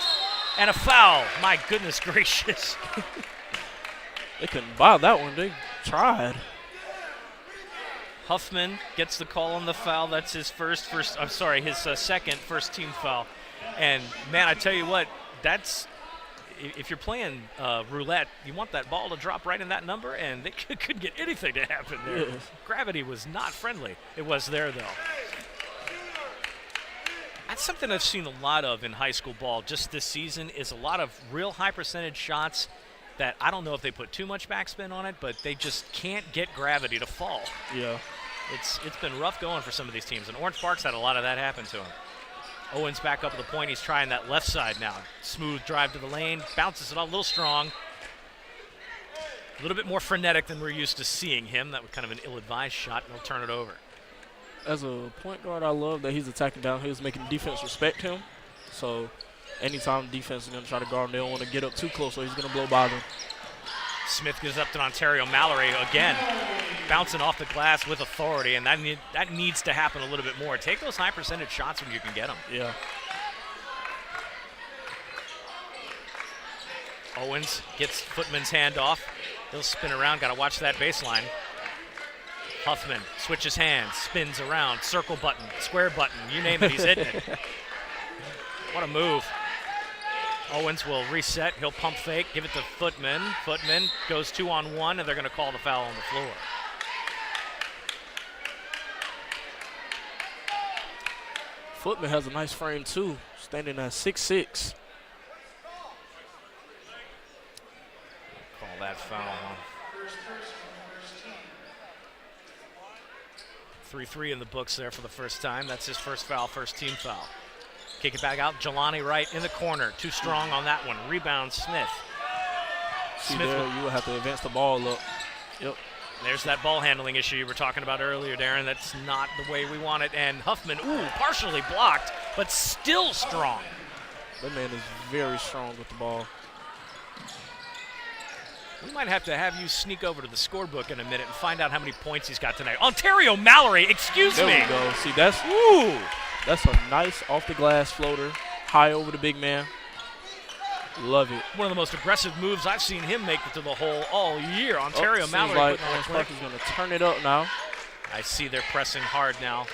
And a foul. My goodness gracious. They couldn't buy that one. They tried. Huffman gets the call on the foul. That's his his second first team foul. And, man, I tell you what, if you're playing roulette, you want that ball to drop right in that number, and they couldn't get anything to happen there. Yes. Gravity was not friendly. It was there, though. That's something I've seen a lot of in high school ball just this season is a lot of real high percentage shots that I don't know if they put too much backspin on it, but they just can't get gravity to fall. Yeah. It's been rough going for some of these teams, and Orange Park's had a lot of that happen to him. Owens back up at the point. He's trying that left side now. Smooth drive to the lane, bounces it out a little strong. A little bit more frenetic than we're used to seeing him. That was kind of an ill-advised shot, and he'll turn it over. As a point guard, I love that he's attacking downhill. He's making the defense respect him. So anytime the defense is going to try to guard him, they don't want to get up too close, so he's going to blow by them. Smith goes up to Ontario Mallory again, bouncing off the glass with authority, and that needs to happen a little bit more. Take those high percentage shots when you can get them. Yeah. Owens gets Footman's hand off. He'll spin around. Got to watch that baseline. Huffman switches hands, spins around, circle button, square button, you name it, he's hitting it. What a move. Owens will reset. He'll pump fake, give it to Footman. Footman goes 2-on-1, and they're going to call the foul on the floor. Footman has a nice frame, too, standing at 6'6". Call that foul on. 3-3 in the books there for the first time. That's his first foul, first team foul. Kick it back out. Jelani Wright in the corner. Too strong on that one. Rebound, Smith. See there, you will have to advance the ball up. Yep. There's that ball handling issue you were talking about earlier, Darren. That's not the way we want it. And Huffman, partially blocked, but still strong. That man is very strong with the ball. We might have to have you sneak over to the scorebook in a minute and find out how many points he's got tonight. Ontario Mallory, excuse me. There we go. See, that's a nice off-the-glass floater, high over the big man. Love it. One of the most aggressive moves I've seen him make it to the hole all year. Ontario Mallory like Orange Park is going to turn it up now. I see they're pressing hard now.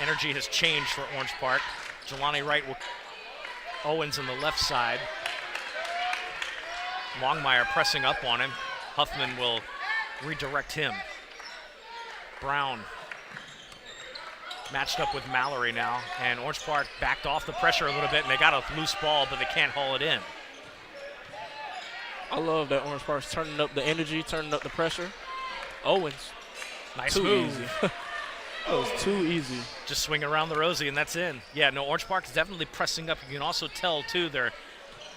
Energy has changed for Orange Park. Jelani Wright will Owens on the left side. Longmire pressing up on him. Huffman will redirect him. Brown matched up with Mallory now, and Orange Park backed off the pressure a little bit, and they got a loose ball, but they can't haul it in. I love that Orange Park's turning up the energy, turning up the pressure. Owens. Nice Too move. easy. That was too easy. Just swing around the Rosie, and that's in. Yeah, no, Orange Park is definitely pressing up. You can also tell, too, they're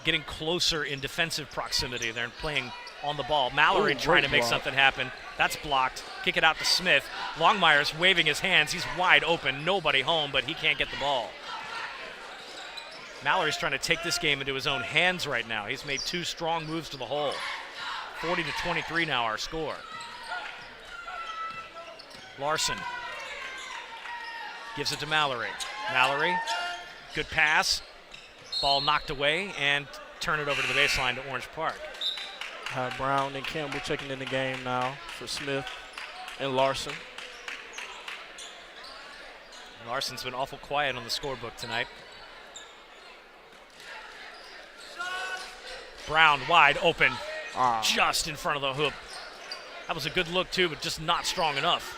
getting closer in defensive proximity. They're playing on the ball. Mallory trying to make something happen. That's blocked. Kick it out to Smith. Longmire's waving his hands. He's wide open. Nobody home, but he can't get the ball. Mallory's trying to take this game into his own hands right now. He's made 2 strong moves to the hole. 40-23 now our score. Larson gives it to Mallory. Mallory, good pass. Ball knocked away, and turn it over to the baseline to Orange Park. Brown and Campbell checking in the game now for Smith and Larson. Larson's been awful quiet on the scorebook tonight. Brown wide open, just in front of the hoop. That was a good look too, but just not strong enough.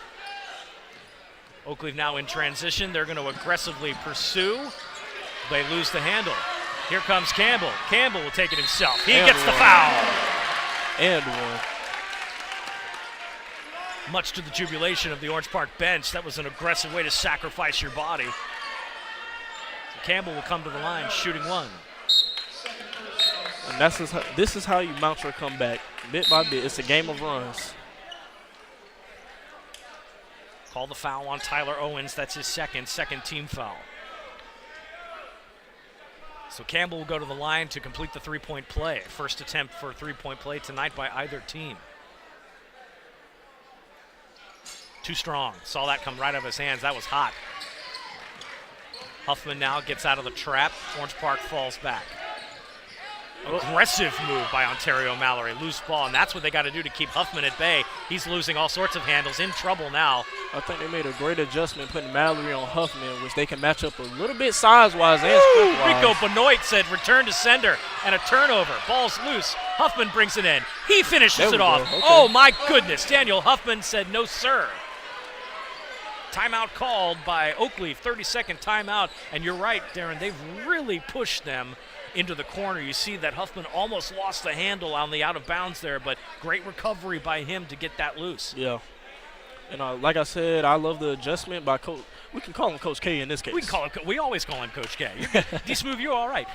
Oakleaf now in transition. They're going to aggressively pursue. They lose the handle. Here comes Campbell. Campbell will take it himself. He gets the foul. And one. Much to the jubilation of the Orange Park bench, that was an aggressive way to sacrifice your body. So Campbell will come to the line shooting 1. And this is how you mount your comeback, bit by bit. It's a game of runs. Call the foul on Tyler Owens. That's his second team foul. So Campbell will go to the line to complete the 3-point play. First attempt for a 3-point play tonight by either team. Too strong. Saw that come right out of his hands. That was hot. Huffman now gets out of the trap. Orange Park falls back. Aggressive move by Ontario Mallory. Loose ball, and that's what they got to do to keep Huffman at bay. He's losing all sorts of handles, in trouble now. I think they made a great adjustment putting Mallory on Huffman, which they can match up a little bit size-wise and strength-wise. Rico Benoit said return to sender and a turnover. Ball's loose. Huffman brings it in. He finishes it off. Okay. Oh, my goodness. Daniel Huffman said no, sir. Timeout called by Oakleaf, 30-second timeout. And you're right, Darren, they've really pushed them into the corner. You see that Huffman almost lost the handle on the out of bounds there, but great recovery by him to get that loose. Yeah. And like I said, I love the adjustment by Coach. We can call him Coach K in this case. We always call him Coach K. D-Smooth, you're all right.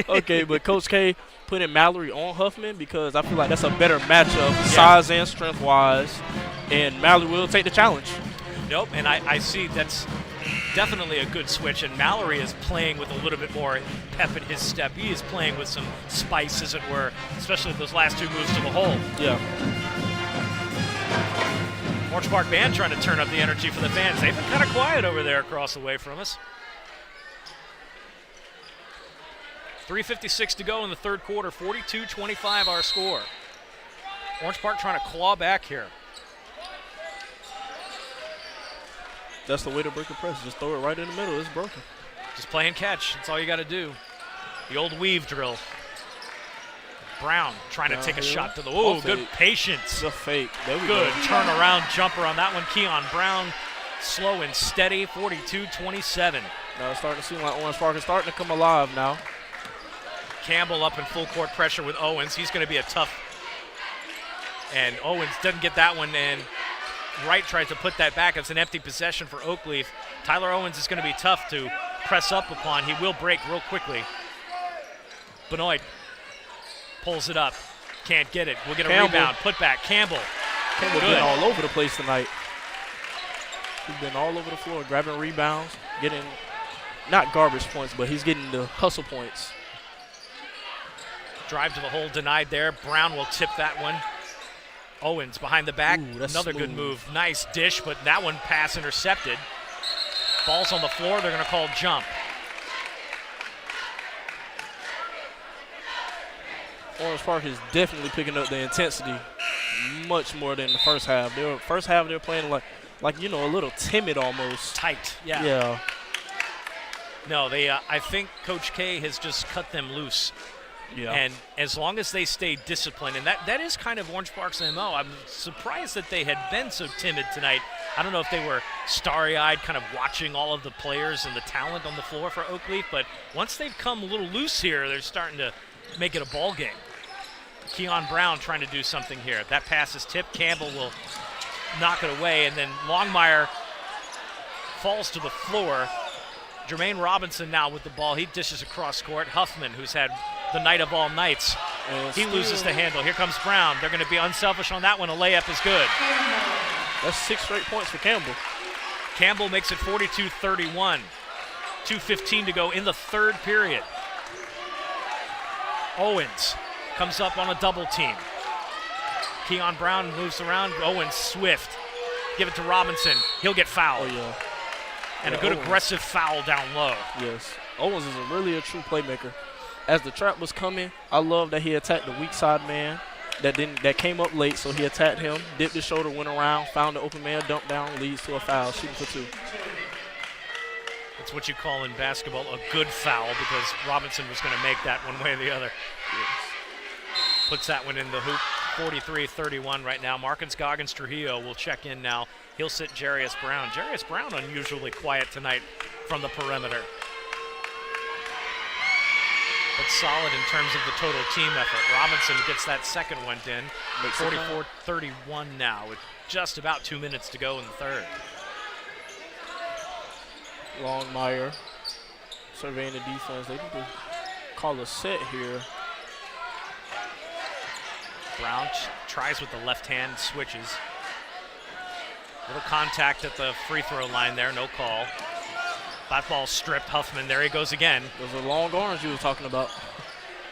Okay, but Coach K putting Mallory on Huffman because I feel like that's a better matchup, size and strength-wise, and Mallory will take the challenge. Nope, and I see that's definitely a good switch, and Mallory is playing with a little bit more pep in his step. He is playing with some spice, as it were, especially those last 2 moves to the hole. Yeah. Orange Park band trying to turn up the energy for the fans. They've been kind of quiet over there across the way from us. 3:56 to go in the third quarter, 42-25 our score. Orange Park trying to claw back here. That's the way to break the press. Just throw it right in the middle. It's broken. Just play and catch. That's all you got to do. The old weave drill. Brown trying to take a shot to the. Oh, good patience. The fake. There we good go. turnaround jumper on that one. Keon Brown, slow and steady, 42-27. Now it's starting to seem like Orange Park is starting to come alive now. Campbell up in full court pressure with Owens. He's going to be a tough. And Owens doesn't get that one, and Wright tries to put that back. It's an empty possession for Oakleaf. Tyler Owens is going to be tough to press up upon. He will break real quickly. Benoit pulls it up. Can't get it. We'll get a rebound. Put back. Campbell. Campbell's been all over the place tonight. He's been all over the floor, grabbing rebounds, getting not garbage points, but he's getting the hustle points. Drive to the hole denied there. Brown will tip that one. Owens behind the back. Ooh, another good move. Nice dish, but that one pass intercepted. Ball's on the floor. They're going to call jump. Orange Park is definitely picking up the intensity much more than the first half. First half they're playing like you know, a little timid almost. Tight, yeah. Yeah. No, they. I think Coach K has just cut them loose. Yeah. And as long as they stay disciplined, and that is kind of Orange Park's MO. I'm surprised that they had been so timid tonight. I don't know if they were starry-eyed kind of watching all of the players and the talent on the floor for Oakleaf, but once they've come a little loose here, they're starting to make it a ball game. Keon Brown trying to do something here. That pass is tipped. Campbell will knock it away, and then Longmire falls to the floor. Jermaine Robinson now with the ball. He dishes across court. Huffman, who's had the night of all nights, he loses the handle. Here comes Brown. They're going to be unselfish on that one. A layup is good. That's 6 straight points for Campbell. Campbell makes it 42-31. 2:15 to go in the third period. Owens comes up on a double team. Keon Brown moves around. Owens swift. Give it to Robinson. He'll get fouled. Oh, yeah. And a good Owens. Aggressive foul down low. Yes. Owens is really a true playmaker. As the trap was coming, I love that he attacked the weak side man that came up late, so he attacked him, dipped his shoulder, went around, found the open man, dumped down, leads to a foul, shooting for 2. That's what you call in basketball a good foul, because Robinson was going to make that one way or the other. Yes. Puts that one in the hoop. 43-31 right now. Marcus Goggins Trujillo will check in now. He'll sit Jarius Brown. Jarius Brown unusually quiet tonight from the perimeter. But solid in terms of the total team effort. Robinson gets that second one in. 44-31 now with just about 2 minutes to go in the third. Longmire surveying the defense. They need to call a set here. Brown tries with the left hand, switches. Little contact at the free throw line there, no call. That ball stripped. Huffman, there he goes again. Those are long arms you were talking about.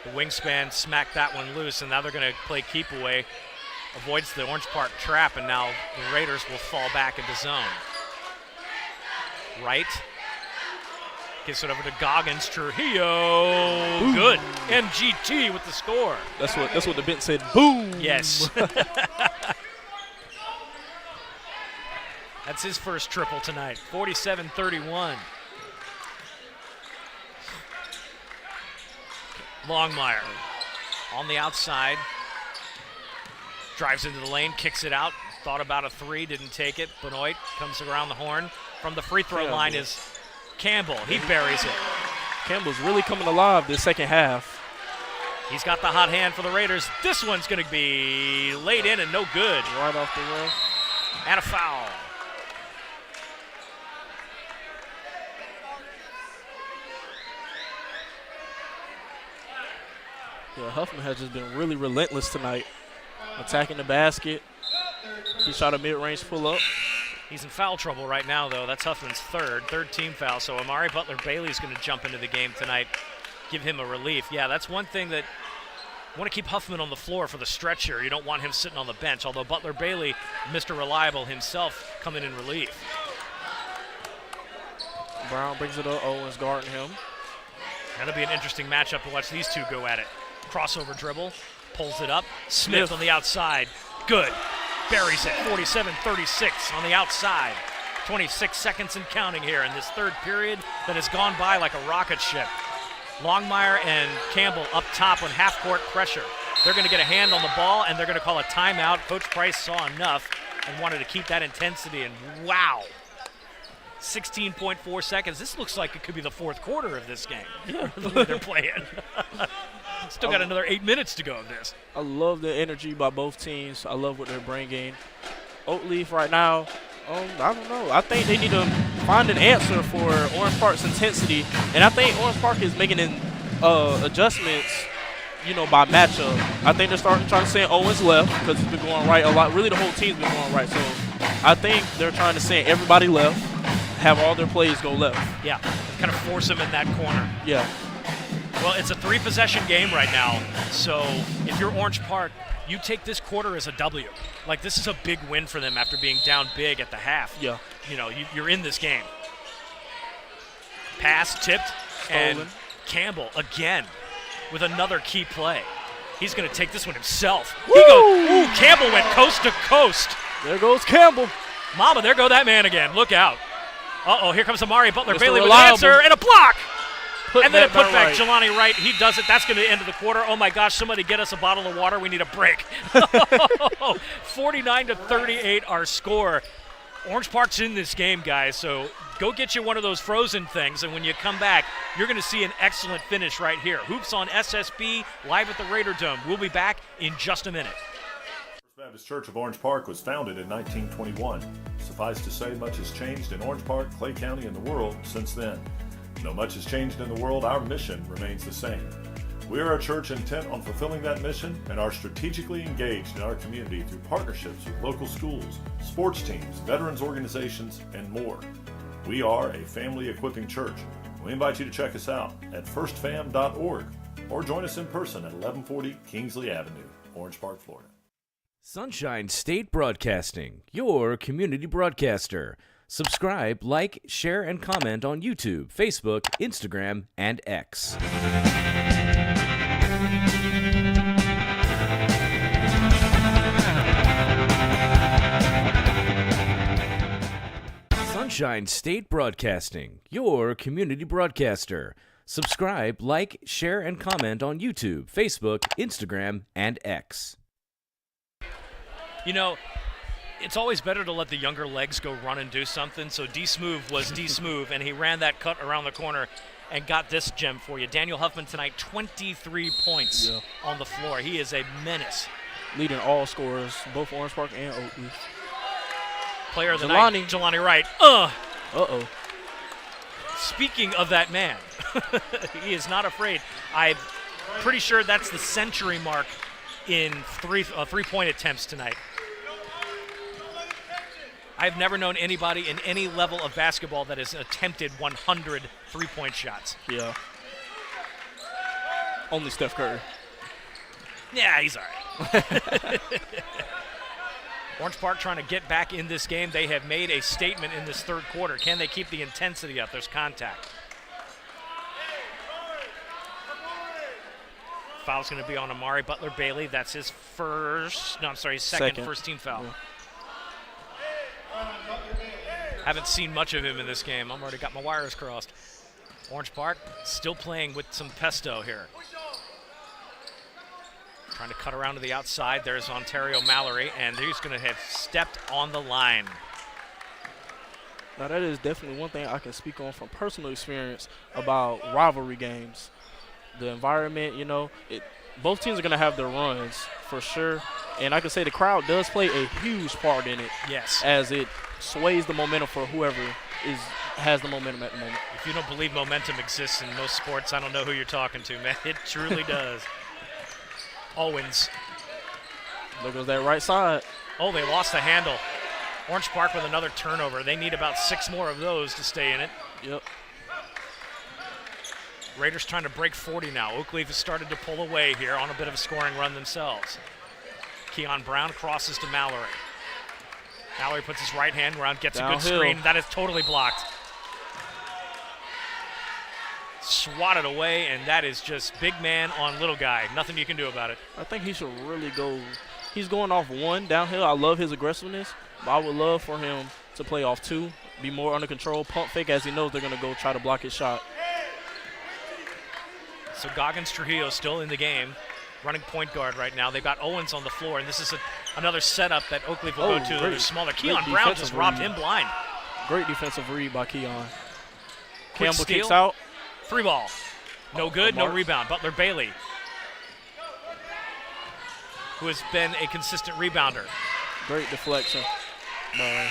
The wingspan smacked that one loose, and now they're going to play keep away. Avoids the Orange Park trap, and now the Raiders will fall back into zone. Right. Gives it over to Goggins. Trujillo. Ooh. Good. MGT with the score. That's what the bench said. Boom. Yes. That's his first triple tonight. 47-31. Longmire on the outside. Drives into the lane, kicks it out. Thought about a three, didn't take it. Benoit comes around the horn. From the free throw line is Campbell. He buries it. Campbell's really coming alive this second half. He's got the hot hand for the Raiders. This one's going to be laid in and no good. Right off the rim. And a foul. Yeah, Huffman has just been really relentless tonight. Attacking the basket. He shot a mid-range pull-up. He's in foul trouble right now, though. That's Huffman's third team foul. So Amari Butler-Bailey's going to jump into the game tonight, give him a relief. Yeah, that's one thing that you want to keep Huffman on the floor for the stretch here. You don't want him sitting on the bench, although Butler-Bailey, Mr. Reliable himself, coming in relief. Brown brings it up. Owens guarding him. That'll be an interesting matchup to watch these two go at it. Crossover dribble, pulls it up. Smith on the outside. Good. Buries it. 47-36 on the outside. 26 seconds and counting here in this third period that has gone by like a rocket ship. Longmire and Campbell up top on half-court pressure. They're going to get a hand on the ball, and they're going to call a timeout. Coach Price saw enough and wanted to keep that intensity, and wow. 16.4 seconds. This looks like it could be the fourth quarter of this game. Yeah. The way they're playing. Still got another 8 minutes to go of this. I love the energy by both teams. I love what they're bringing. Oakleaf right now, I don't know. I think they need to find an answer for Orange Park's intensity. And I think Orange Park is making adjustments, by matchup. I think they're trying to send Owens left because he's been going right a lot. Really, the whole team's been going right. So I think they're trying to send everybody left, have all their plays go left. Yeah, kind of force them in that corner. Yeah. Well, it's a 3-possession game right now, so if you're Orange Park, you take this quarter as a W. Like, this is a big win for them after being down big at the half. Yeah. You're in this game. Pass tipped, Stolen. and Campbell again with another key play. He's going to take this one himself. Campbell went coast to coast. There goes Campbell. Mama, there go that man again. Look out. Uh-oh, here comes Amari Butler-Bailey with an Reliable. answer and a block. And then a Put putback, Jelani Wright. He does it. That's going to be the end of the quarter. Oh, my gosh, somebody get us a bottle of water. We need a break. 49-38 our score. Orange Park's in this game, guys, so go get you one of those frozen things, and when you come back, you're going to see an excellent finish right here. Hoops on SSB, live at the Raiderdome. We'll be back in just a minute. First Baptist Church of Orange Park was founded in 1921. Suffice to say, much has changed in Orange Park, Clay County, and the world since then. Though much has changed in the world, our mission remains the same. We are a church intent on fulfilling that mission and are strategically engaged in our community through partnerships with local schools, sports teams, veterans organizations, and more. We are a family equipping church. We invite you to check us out at firstfam.org or join us in person at 1140 Kingsley Avenue, Orange Park, Florida. Sunshine State Broadcasting, your community broadcaster. Subscribe, like, share, and comment on YouTube, Facebook, Instagram, and X. Sunshine State Broadcasting, your community broadcaster. Subscribe, like, share, and comment on YouTube, Facebook, Instagram, and X. You know, it's always better to let the younger legs go run and do something. So D-Smooth was D-Smooth, and he ran that cut around the corner and got this gem for you. Daniel Huffman tonight, 23 points on the floor. He is a menace. Leading all scorers, both Orange Park and Oakleaf. Player of the night, Jelani Wright. Uh-oh. Speaking of that man, he is not afraid. I'm pretty sure that's the century mark in three-point attempts tonight. I've never known anybody in any level of basketball that has attempted 100 three-point shots. Yeah. Only Steph Curry. Yeah, he's all right. Orange Park trying to get back in this game. They have made a statement in this third quarter. Can they keep the intensity up? There's contact. Foul's going to be on Amari Butler-Bailey. That's his second first-team foul. Yeah. Haven't seen much of him in this game. I've already got my wires crossed. Orange Park still playing with some pesto here. Trying to cut around to the outside. There's Ontario Mallory, and he's going to have stepped on the line. Now, that is definitely one thing I can speak on from personal experience about rivalry games. The environment, both teams are going to have their runs for sure. And I can say the crowd does play a huge part in it. Yes. As it sways the momentum for whoever has the momentum at the moment. If you don't believe momentum exists in most sports, I don't know who you're talking to, man. It truly does. Owens. There goes that right side. Oh, they lost the handle. Orange Park with another turnover. They need about 6 more of those to stay in it. Yep. Raiders trying to break 40 now. Oakleaf has started to pull away here on a bit of a scoring run themselves. Keon Brown crosses to Mallory. Mallory puts his right hand around, gets a good screen. That is totally blocked. Swatted away, and that is just big man on little guy. Nothing you can do about it. I think he should really go. He's going off 1 downhill. I love his aggressiveness, but I would love for him to play off 2, be more under control, pump fake as he knows they're going to go try to block his shot. So Goggins Trujillo still in the game, running point guard right now. They've got Owens on the floor, and this is another setup that Oakleaf will go to. They're smaller. Keon Brown just robbed him blind. Great defensive read by Keon. Quick Campbell steal. kicks out. 3 ball. No good, no rebound. Butler-Bailey, who has been a consistent rebounder. Great deflection. Yeah,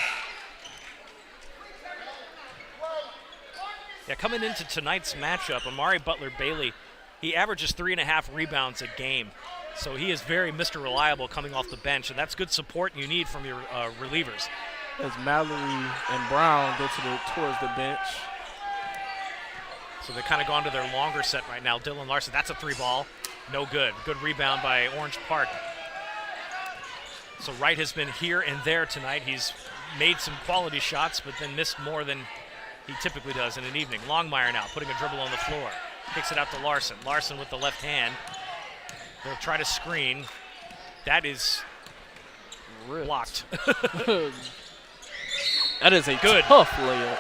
coming into tonight's matchup, Amari Butler-Bailey, he averages 3.5 rebounds a game. So he is very Mr. Reliable coming off the bench, and that's good support you need from your relievers. As Mallory and Brown go towards the bench. So they've kind of gone to their longer set right now. Dylan Larson, that's a 3 ball. No good. Good rebound by Orange Park. So Wright has been here and there tonight. He's made some quality shots, but then missed more than he typically does in an evening. Longmire now putting a dribble on the floor. Kicks it out to Larson. Larson with the left hand. They'll try to screen. That is blocked. That is a tough layup.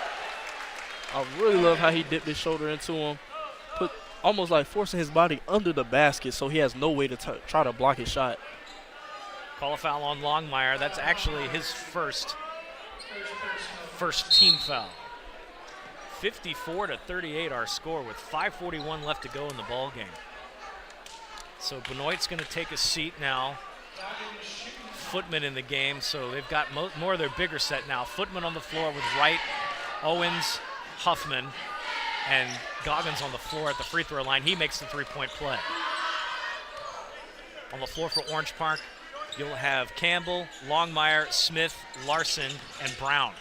I really love how he dipped his shoulder into him. Almost like forcing his body under the basket so he has no way to try to block his shot. Call a foul on Longmire. That's actually his first. first team foul. 54-38 our score with 5:41 left to go in the ball game. So Benoit's going to take a seat now. Footman in the game, so they've got more of their bigger set now. Footman on the floor with Wright, Owens, Huffman, and Goggins on the floor at the free throw line. He makes the three-point play. On the floor for Orange Park, you'll have Campbell, Longmire, Smith, Larson, and Brown.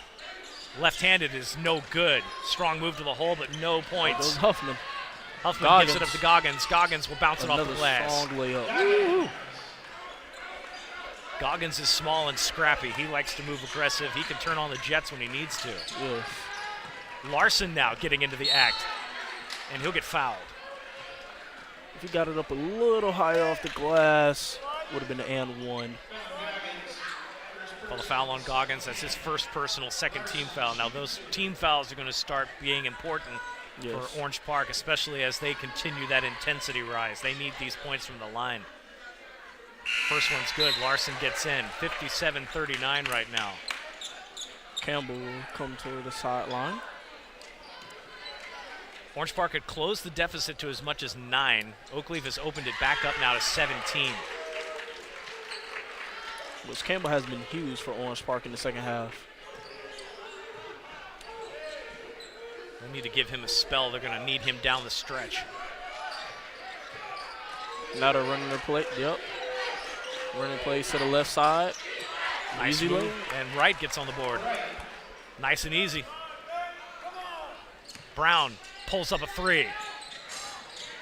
Left-handed is no good. Strong move to the hole, but no points. Goes Huffman. Huffman gives it up to Goggins. Goggins will bounce it off the glass. Strong layup. Woo-hoo. Goggins is small and scrappy. He likes to move aggressive. He can turn on the jets when he needs to. Yes. Larson now getting into the act, and he'll get fouled. If he got it up a little higher off the glass, would have been an and one. Call the foul on Goggins. That's his first personal, second team foul. Now those team fouls are going to start being important for Orange Park, especially as they continue that intensity rise. They need these points from the line. First one's good. Larson gets in. 57-39 right now. Campbell will come to the sideline. Orange Park had closed the deficit to as much as 9. Oakleaf has opened it back up now to 17. Which Campbell has been huge for Orange Park in the second half. They need to give him a spell. They're going to need him down the stretch. Now they're running their play. Yep. Running plays to the left side. Nice Easy move. lane. And Wright gets on the board. Nice and easy. Brown pulls up a three.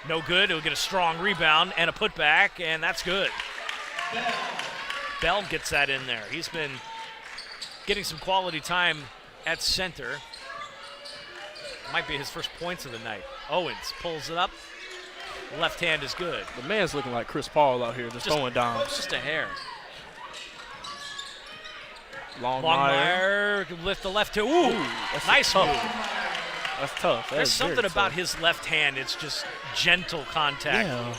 No good. He'll get a strong rebound and a putback, and that's good. Bell gets that in there. He's been getting some quality time at center. Might be his first points of the night. Owens pulls it up. Left hand is good. The man's looking like Chris Paul out here, just throwing dimes. Just a hair. Longmire. Longmire lift the left toe. Ooh, that's nice tough. move. That's tough. There's something about his left hand. It's just gentle contact. Yeah.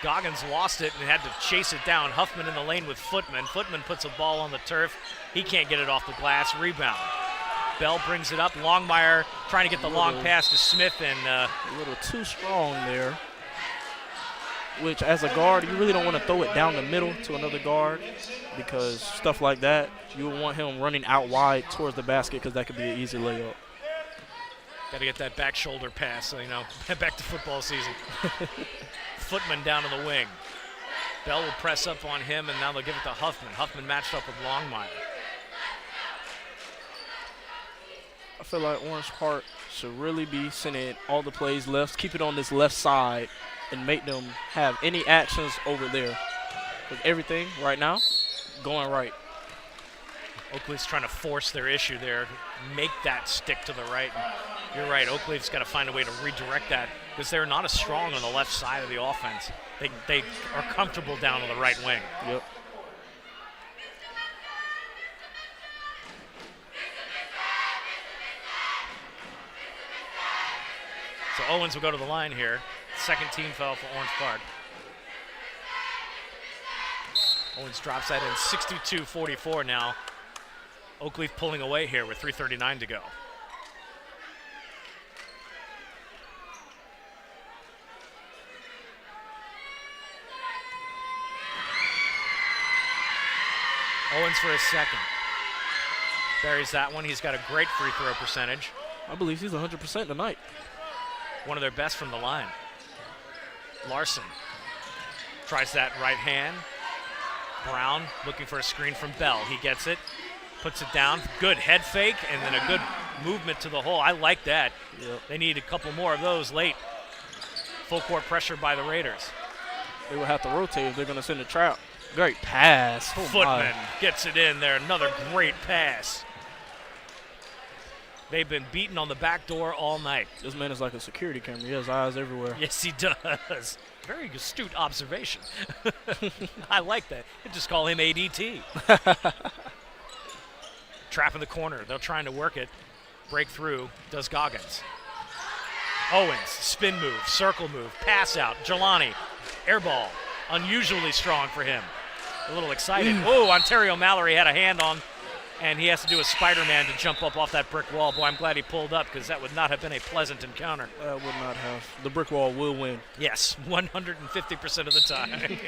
Goggins lost it and had to chase it down. Huffman in the lane with Footman. Footman puts a ball on the turf. He can't get it off the glass. Rebound. Bell brings it up. Longmire trying to get the long pass to Smith, and a little too strong there. Which, as a guard, you really don't want to throw it down the middle to another guard, because stuff like that, you want him running out wide towards the basket, because that could be an easy layup. got to get that back shoulder pass, so, you know, back to football season. Footman down in the wing. Bell will press up on him, and now they'll give it to Huffman. Huffman matched up with Longmire. I feel like Orange Park should really be sending all the plays left, keep it on this left side, and make them have any actions over there. With everything right now going right. Oakleaf's trying to force their issue there, make that stick to the right. You're right, Oakleaf's got to find a way to redirect that, because they're not as strong on the left side of the offense. They are comfortable down on the right wing. Yep. So Owens will go to the line here. Second team foul for Orange Park. Owens drops that in. 62-44 now. Oakleaf pulling away here with 3:39 to go. Owens for his second. Buries that one. He's got a great free throw percentage. I believe he's 100% tonight. One of their best from the line. Larson tries that right hand. Brown looking for a screen from Bell. He gets it, puts it down. Good head fake, and then a good movement to the hole. I like that. Yep. They need a couple more of those late. Full court pressure by the Raiders. They will have to rotate if they're going to send a trap. Great pass. Oh, Footman my. gets it in there. Another great pass. They've been beaten on the back door all night. This man is like a security camera. He has eyes everywhere. Yes, he does. Very astute observation. I like that. You just call him ADT. Trap in the corner. They're trying to work it. Break through. Does Goggins. Owens, spin move, circle move, pass out. Jelani, air ball. Unusually strong for him. A little excited. Oh, Ontario Mallory had a hand on and he has to do a Spider-Man to jump up off that brick wall. Boy, I'm glad he pulled up because that would not have been a pleasant encounter. That would not have. The brick wall will win. Yes, 150% of the time.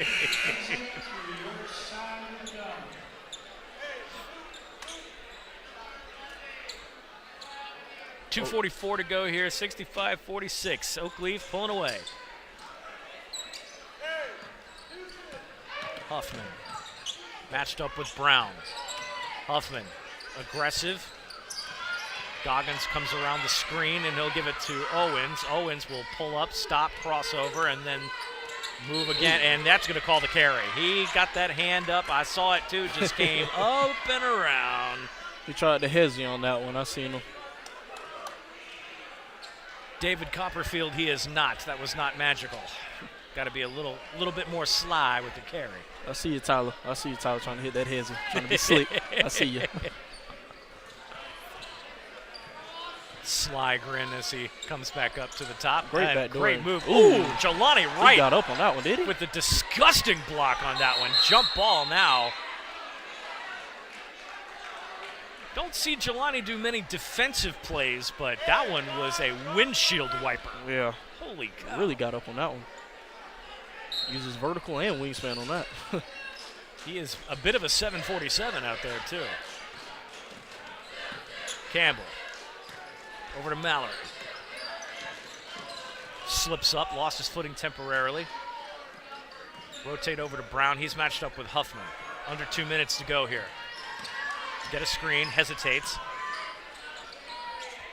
2:44 to go here, 65-46. Oakleaf pulling away. Huffman matched up with Brown. Huffman, aggressive. Goggins comes around the screen, and he'll give it to Owens. Owens will pull up, stop, crossover, and then move again, and that's going to call the carry. He got that hand up. I saw it, too. Just came up and around. He tried to hezzy on that one. I seen him. David Copperfield, he is not. That was not magical. Got to be a little bit more sly with the carry. I see you, Tyler. I see you, Tyler, trying to hit that hezzy, trying to be slick. I see you. Sly grin as he comes back up to the top. Great back door. Great move. Ooh, Jelani Wright. He got up on that one, did he? With the disgusting block on that one. Jump ball now. Don't see Jelani do many defensive plays, but that one was a windshield wiper. Yeah. Holy cow. Really got up on that one. Uses vertical and wingspan on that. He is a bit of a 747 out there, too. Campbell. Over to Mallory. Slips up, lost his footing temporarily. Rotate over to Brown. He's matched up with Huffman. Under 2 minutes to go here. Get a screen, hesitates.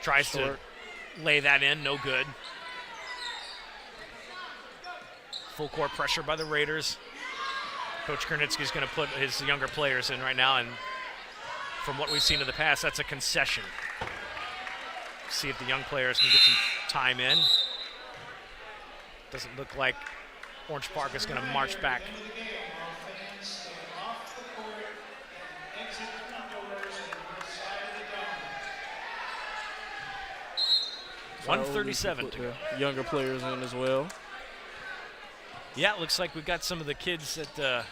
Tries to lay that in, no good. Full court pressure by the Raiders. Coach Kernitsky's going to put his younger players in right now, and from what we've seen in the past, that's a concession. See if the young players can get some time in. Doesn't look like Orange Park is going to march back. .137 to go. Younger players in as well. Yeah, it looks like we've got some of the kids that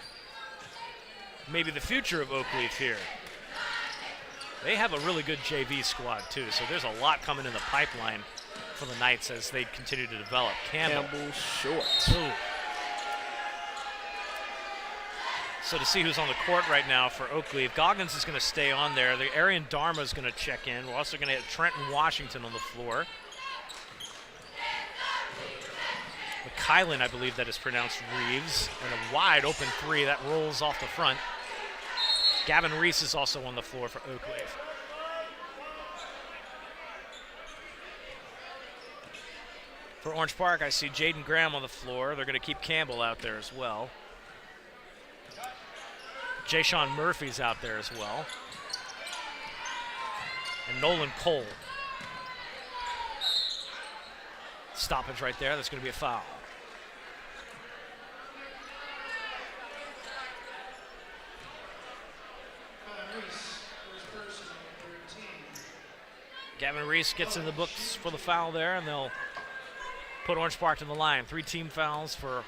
maybe the future of Oakleaf here. They have a really good JV squad, too, so there's a lot coming in the pipeline for the Knights as they continue to develop. Campbell short. Ooh. So to see who's on the court right now for Oakleaf, Goggins is going to stay on there. The Arian Dharma is going to check in. We're also going to have Trenton Washington on the floor. McKylan, I believe that is pronounced Reeves, and a wide open three that rolls off the front. Gavin Reese is also on the floor for Oakleaf. For Orange Park, I see Jaden Graham on the floor. They're going to keep Campbell out there as well. Jay-Sean Murphy's out there as well. And Nolan Cole. Stoppage right there. That's going to be a foul. Gavin Reese gets in the books for the foul there, and they'll put Orange Park to the line. 3 team fouls for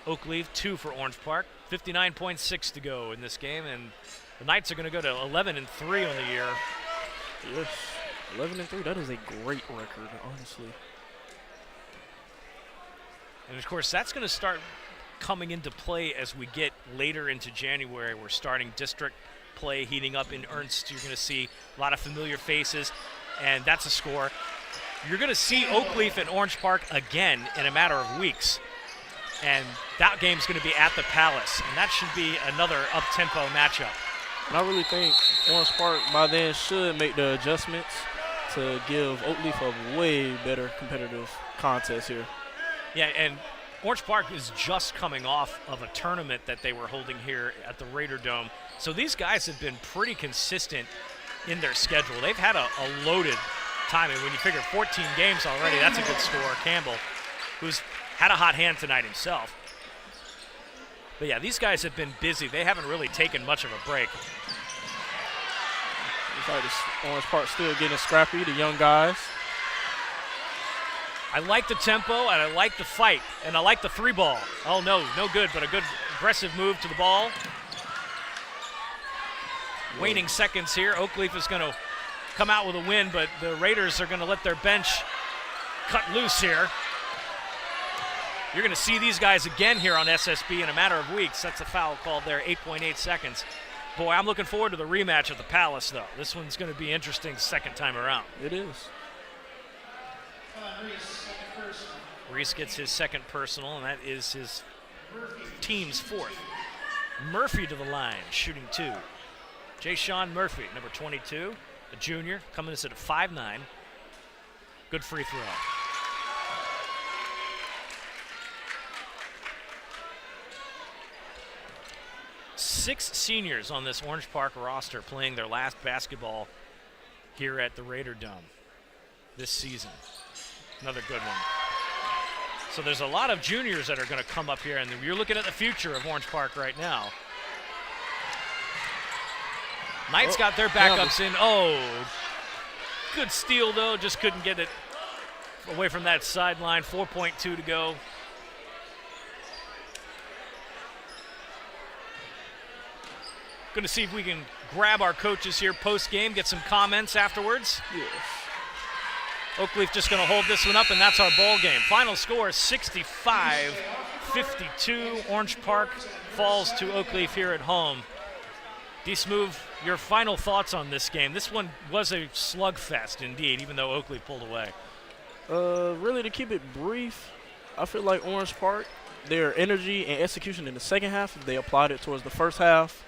Oakleaf, 2 for Orange Park. 59.6 to go in this game, and the Knights are going to go to 11-3 on the year. Yes, 11-3. That is a great record, honestly. And of course, that's going to start coming into play as we get later into January. We're starting district play heating up in Ernst. You're going to see a lot of familiar faces, and that's a score. You're going to see Oakleaf and Orange Park again in a matter of weeks. And that game's going to be at the Palace, and that should be another up-tempo matchup. And I really think Orange Park by then should make the adjustments to give Oakleaf a way better competitive contest here. Yeah, and Orange Park is just coming off of a tournament that they were holding here at the Raiderdome. So these guys have been pretty consistent in their schedule. They've had a loaded time, and when you figure 14 games already, that's a good score. Campbell, who's had a hot hand tonight himself. But yeah, these guys have been busy. They haven't really taken much of a break. Looks like this Orange Park still getting scrappy, the young guys. I like the tempo, and I like the fight, and I like the 3-ball. Oh, no good, but a good aggressive move to the ball. waning seconds here. Oakleaf is going to come out with a win, but the Raiders are going to let their bench cut loose here. You're going to see these guys again here on SSB in a matter of weeks. That's a foul called there, 8.8 seconds. Boy, I'm looking forward to the rematch at the Palace, though. This one's going to be interesting second time around. It is. Reese gets his second personal, and that is his team's fourth. Murphy to the line, shooting 2. Jay-Sean Murphy, number 22, a junior, coming in at a 5'9". Good free throw. Six seniors on this Orange Park roster playing their last basketball here at the Raiderdome this season. Another good one. So there's a lot of juniors that are going to come up here, and you're looking at the future of Orange Park right now. Knights got their backups in. Oh, good steal, though. Just couldn't get it away from that sideline. 4.2 to go. Going to see if we can grab our coaches here post-game, get some comments afterwards. Yes. Oakleaf just going to hold this one up, and that's our ball game. Final score, 65-52. Orange Park falls to Oakleaf here at home. D-Smooth, your final thoughts on this game. This one was a slugfest indeed, even though Oakleaf pulled away. Really, to keep it brief, I feel like Orange Park, their energy and execution in the second half, if they applied it towards the first half,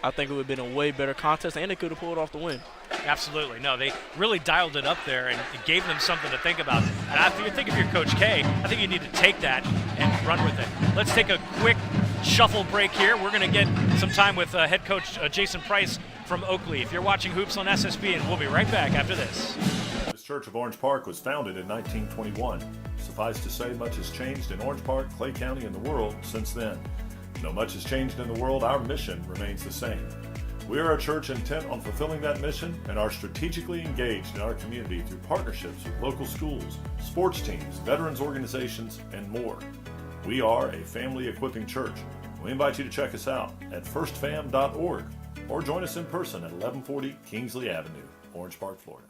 I think it would have been a way better contest, and they could have pulled off the win. Absolutely. No, they really dialed it up there, and it gave them something to think about. And after you think of your Coach K, I think you need to take that and run with it. Let's take a quick shuffle break here. We're going to get some time with head coach Jason Price from Oakleaf. You're watching Hoops on SSB, and we'll be right back after this. This Church of Orange Park was founded in 1921. Suffice to say, much has changed in Orange Park, Clay County, and the world since then. Though much has changed in the world, our mission remains the same. We are a church intent on fulfilling that mission and are strategically engaged in our community through partnerships with local schools, sports teams, veterans organizations, and more. We are a family equipping church. We invite you to check us out at firstfam.org or join us in person at 1140 Kingsley Avenue, Orange Park, Florida.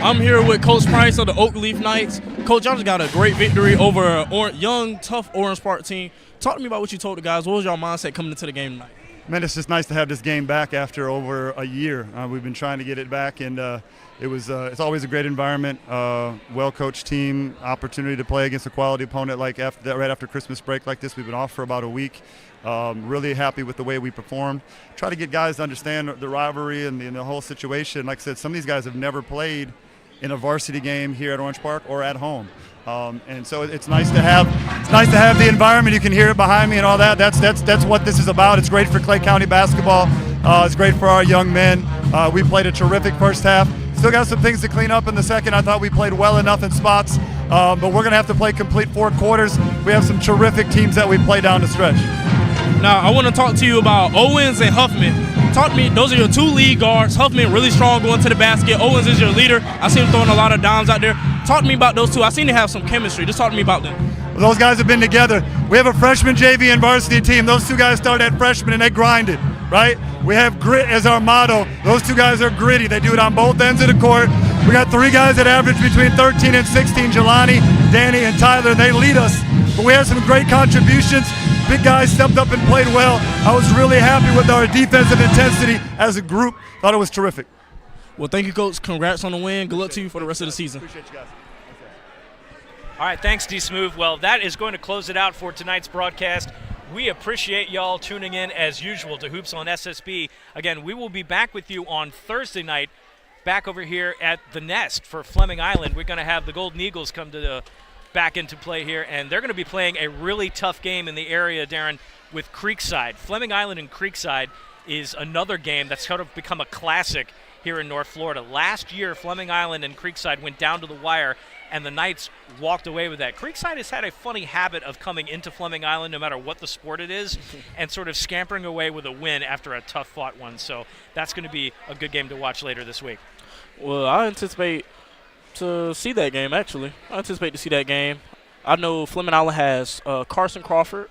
I'm here with Coach Price of the Oakleaf Knights. Coach, y'all just got a great victory over a young, tough Orange Park team. Talk to me about what you told the guys. What was your mindset coming into the game tonight? Man, it's just nice to have this game back after over a year. We've been trying to get it back, and it's always a great environment, well-coached team, opportunity to play against a quality opponent like right after Christmas break like this. We've been off for about a week. Really happy with the way we performed. Try to get guys to understand the rivalry and the whole situation. Like I said, some of these guys have never played in a varsity game here at Orange Park or at home. And so it's nice to have the environment. You can hear it behind me and all that. That's what this is about. It's great for Clay County basketball. It's great for our young men. We played a terrific first half. Still got some things to clean up in the second. I thought we played well enough in spots, but we're going to have to play complete 4 quarters. We have some terrific teams that we play down the stretch. Now, I want to talk to you about Owens and Huffman. Talk to me, those are your 2 lead guards. Huffman really strong going to the basket. Owens is your leader. I see him throwing a lot of dimes out there. Talk to me about those 2. I seen they have some chemistry. Just talk to me about them. Well, those guys have been together. We have a freshman JV and varsity team. Those 2 guys started at freshman and they grinded, right? We have grit as our motto. Those 2 guys are gritty. They do it on both ends of the court. We got 3 guys that average between 13 and 16, Jelani, Danny, and Tyler. They lead us. But we had some great contributions. Big guys stepped up and played well. I was really happy with our defensive intensity as a group. Thought it was terrific. Well, thank you, Coach. Congrats on the win. Good luck to you for the rest of the season. Appreciate you guys. All right, thanks, D-Smooth. Well, that is going to close it out for tonight's broadcast. We appreciate y'all tuning in as usual to Hoops on SSB. Again, we will be back with you on Thursday night back over here at the Nest for Fleming Island. We're going to have the Golden Eagles come to back into play here, and they're going to be playing a really tough game in the area, Darren, with Creekside. Fleming Island and Creekside is another game that's sort of become a classic here in North Florida. Last year, Fleming Island and Creekside went down to the wire, and the Knights walked away with that. Creekside has had a funny habit of coming into Fleming Island, no matter what the sport it is, and sort of scampering away with a win after a tough-fought one. So that's going to be a good game to watch later this week. Well, I anticipate to see that game, actually. I anticipate to see that game. I know Fleming Island has Carson Crawford,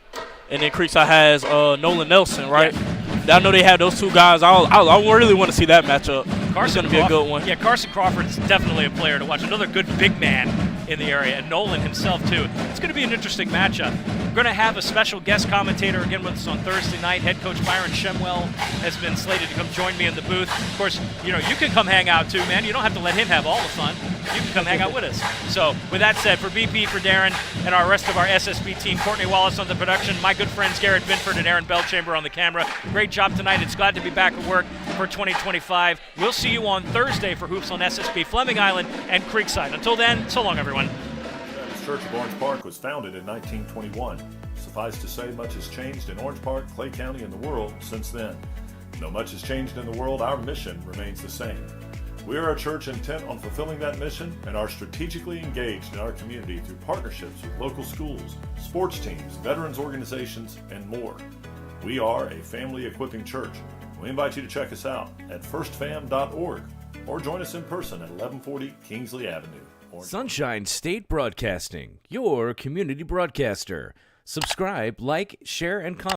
and then Creekside has Nolan Nelson, right? Yeah. I know they have those two guys. I really want to see that matchup. It's going to be a good one. Yeah, Carson Crawford's definitely a player to watch. Another good big man in the area, and Nolan himself, too. It's going to be an interesting matchup. We're going to have a special guest commentator again with us on Thursday night. Head coach Byron Shemwell has been slated to come join me in the booth. Of course, you can come hang out, too, man. You don't have to let him have all the fun. You can come hang out with us. So, with that said, for BP, for Darren, and our rest of our SSB team, Courtney Wallace on the production, my good friends Garrett Binford and Aaron Belchamber on the camera. Great job tonight. It's glad to be back at work for 2025. We'll see you on Thursday for Hoops on SSB, Fleming Island, and Creekside. Until then, so long, everyone. The Church of Orange Park was founded in 1921. Suffice to say, much has changed in Orange Park, Clay County, and the world since then. Though much has changed in the world, our mission remains the same. We are a church intent on fulfilling that mission and are strategically engaged in our community through partnerships with local schools, sports teams, veterans organizations, and more. We are a family equipping church. We invite you to check us out at firstfam.org or join us in person at 1140 Kingsley Avenue. Sunshine State Broadcasting, your community broadcaster. Subscribe, like, share, and comment.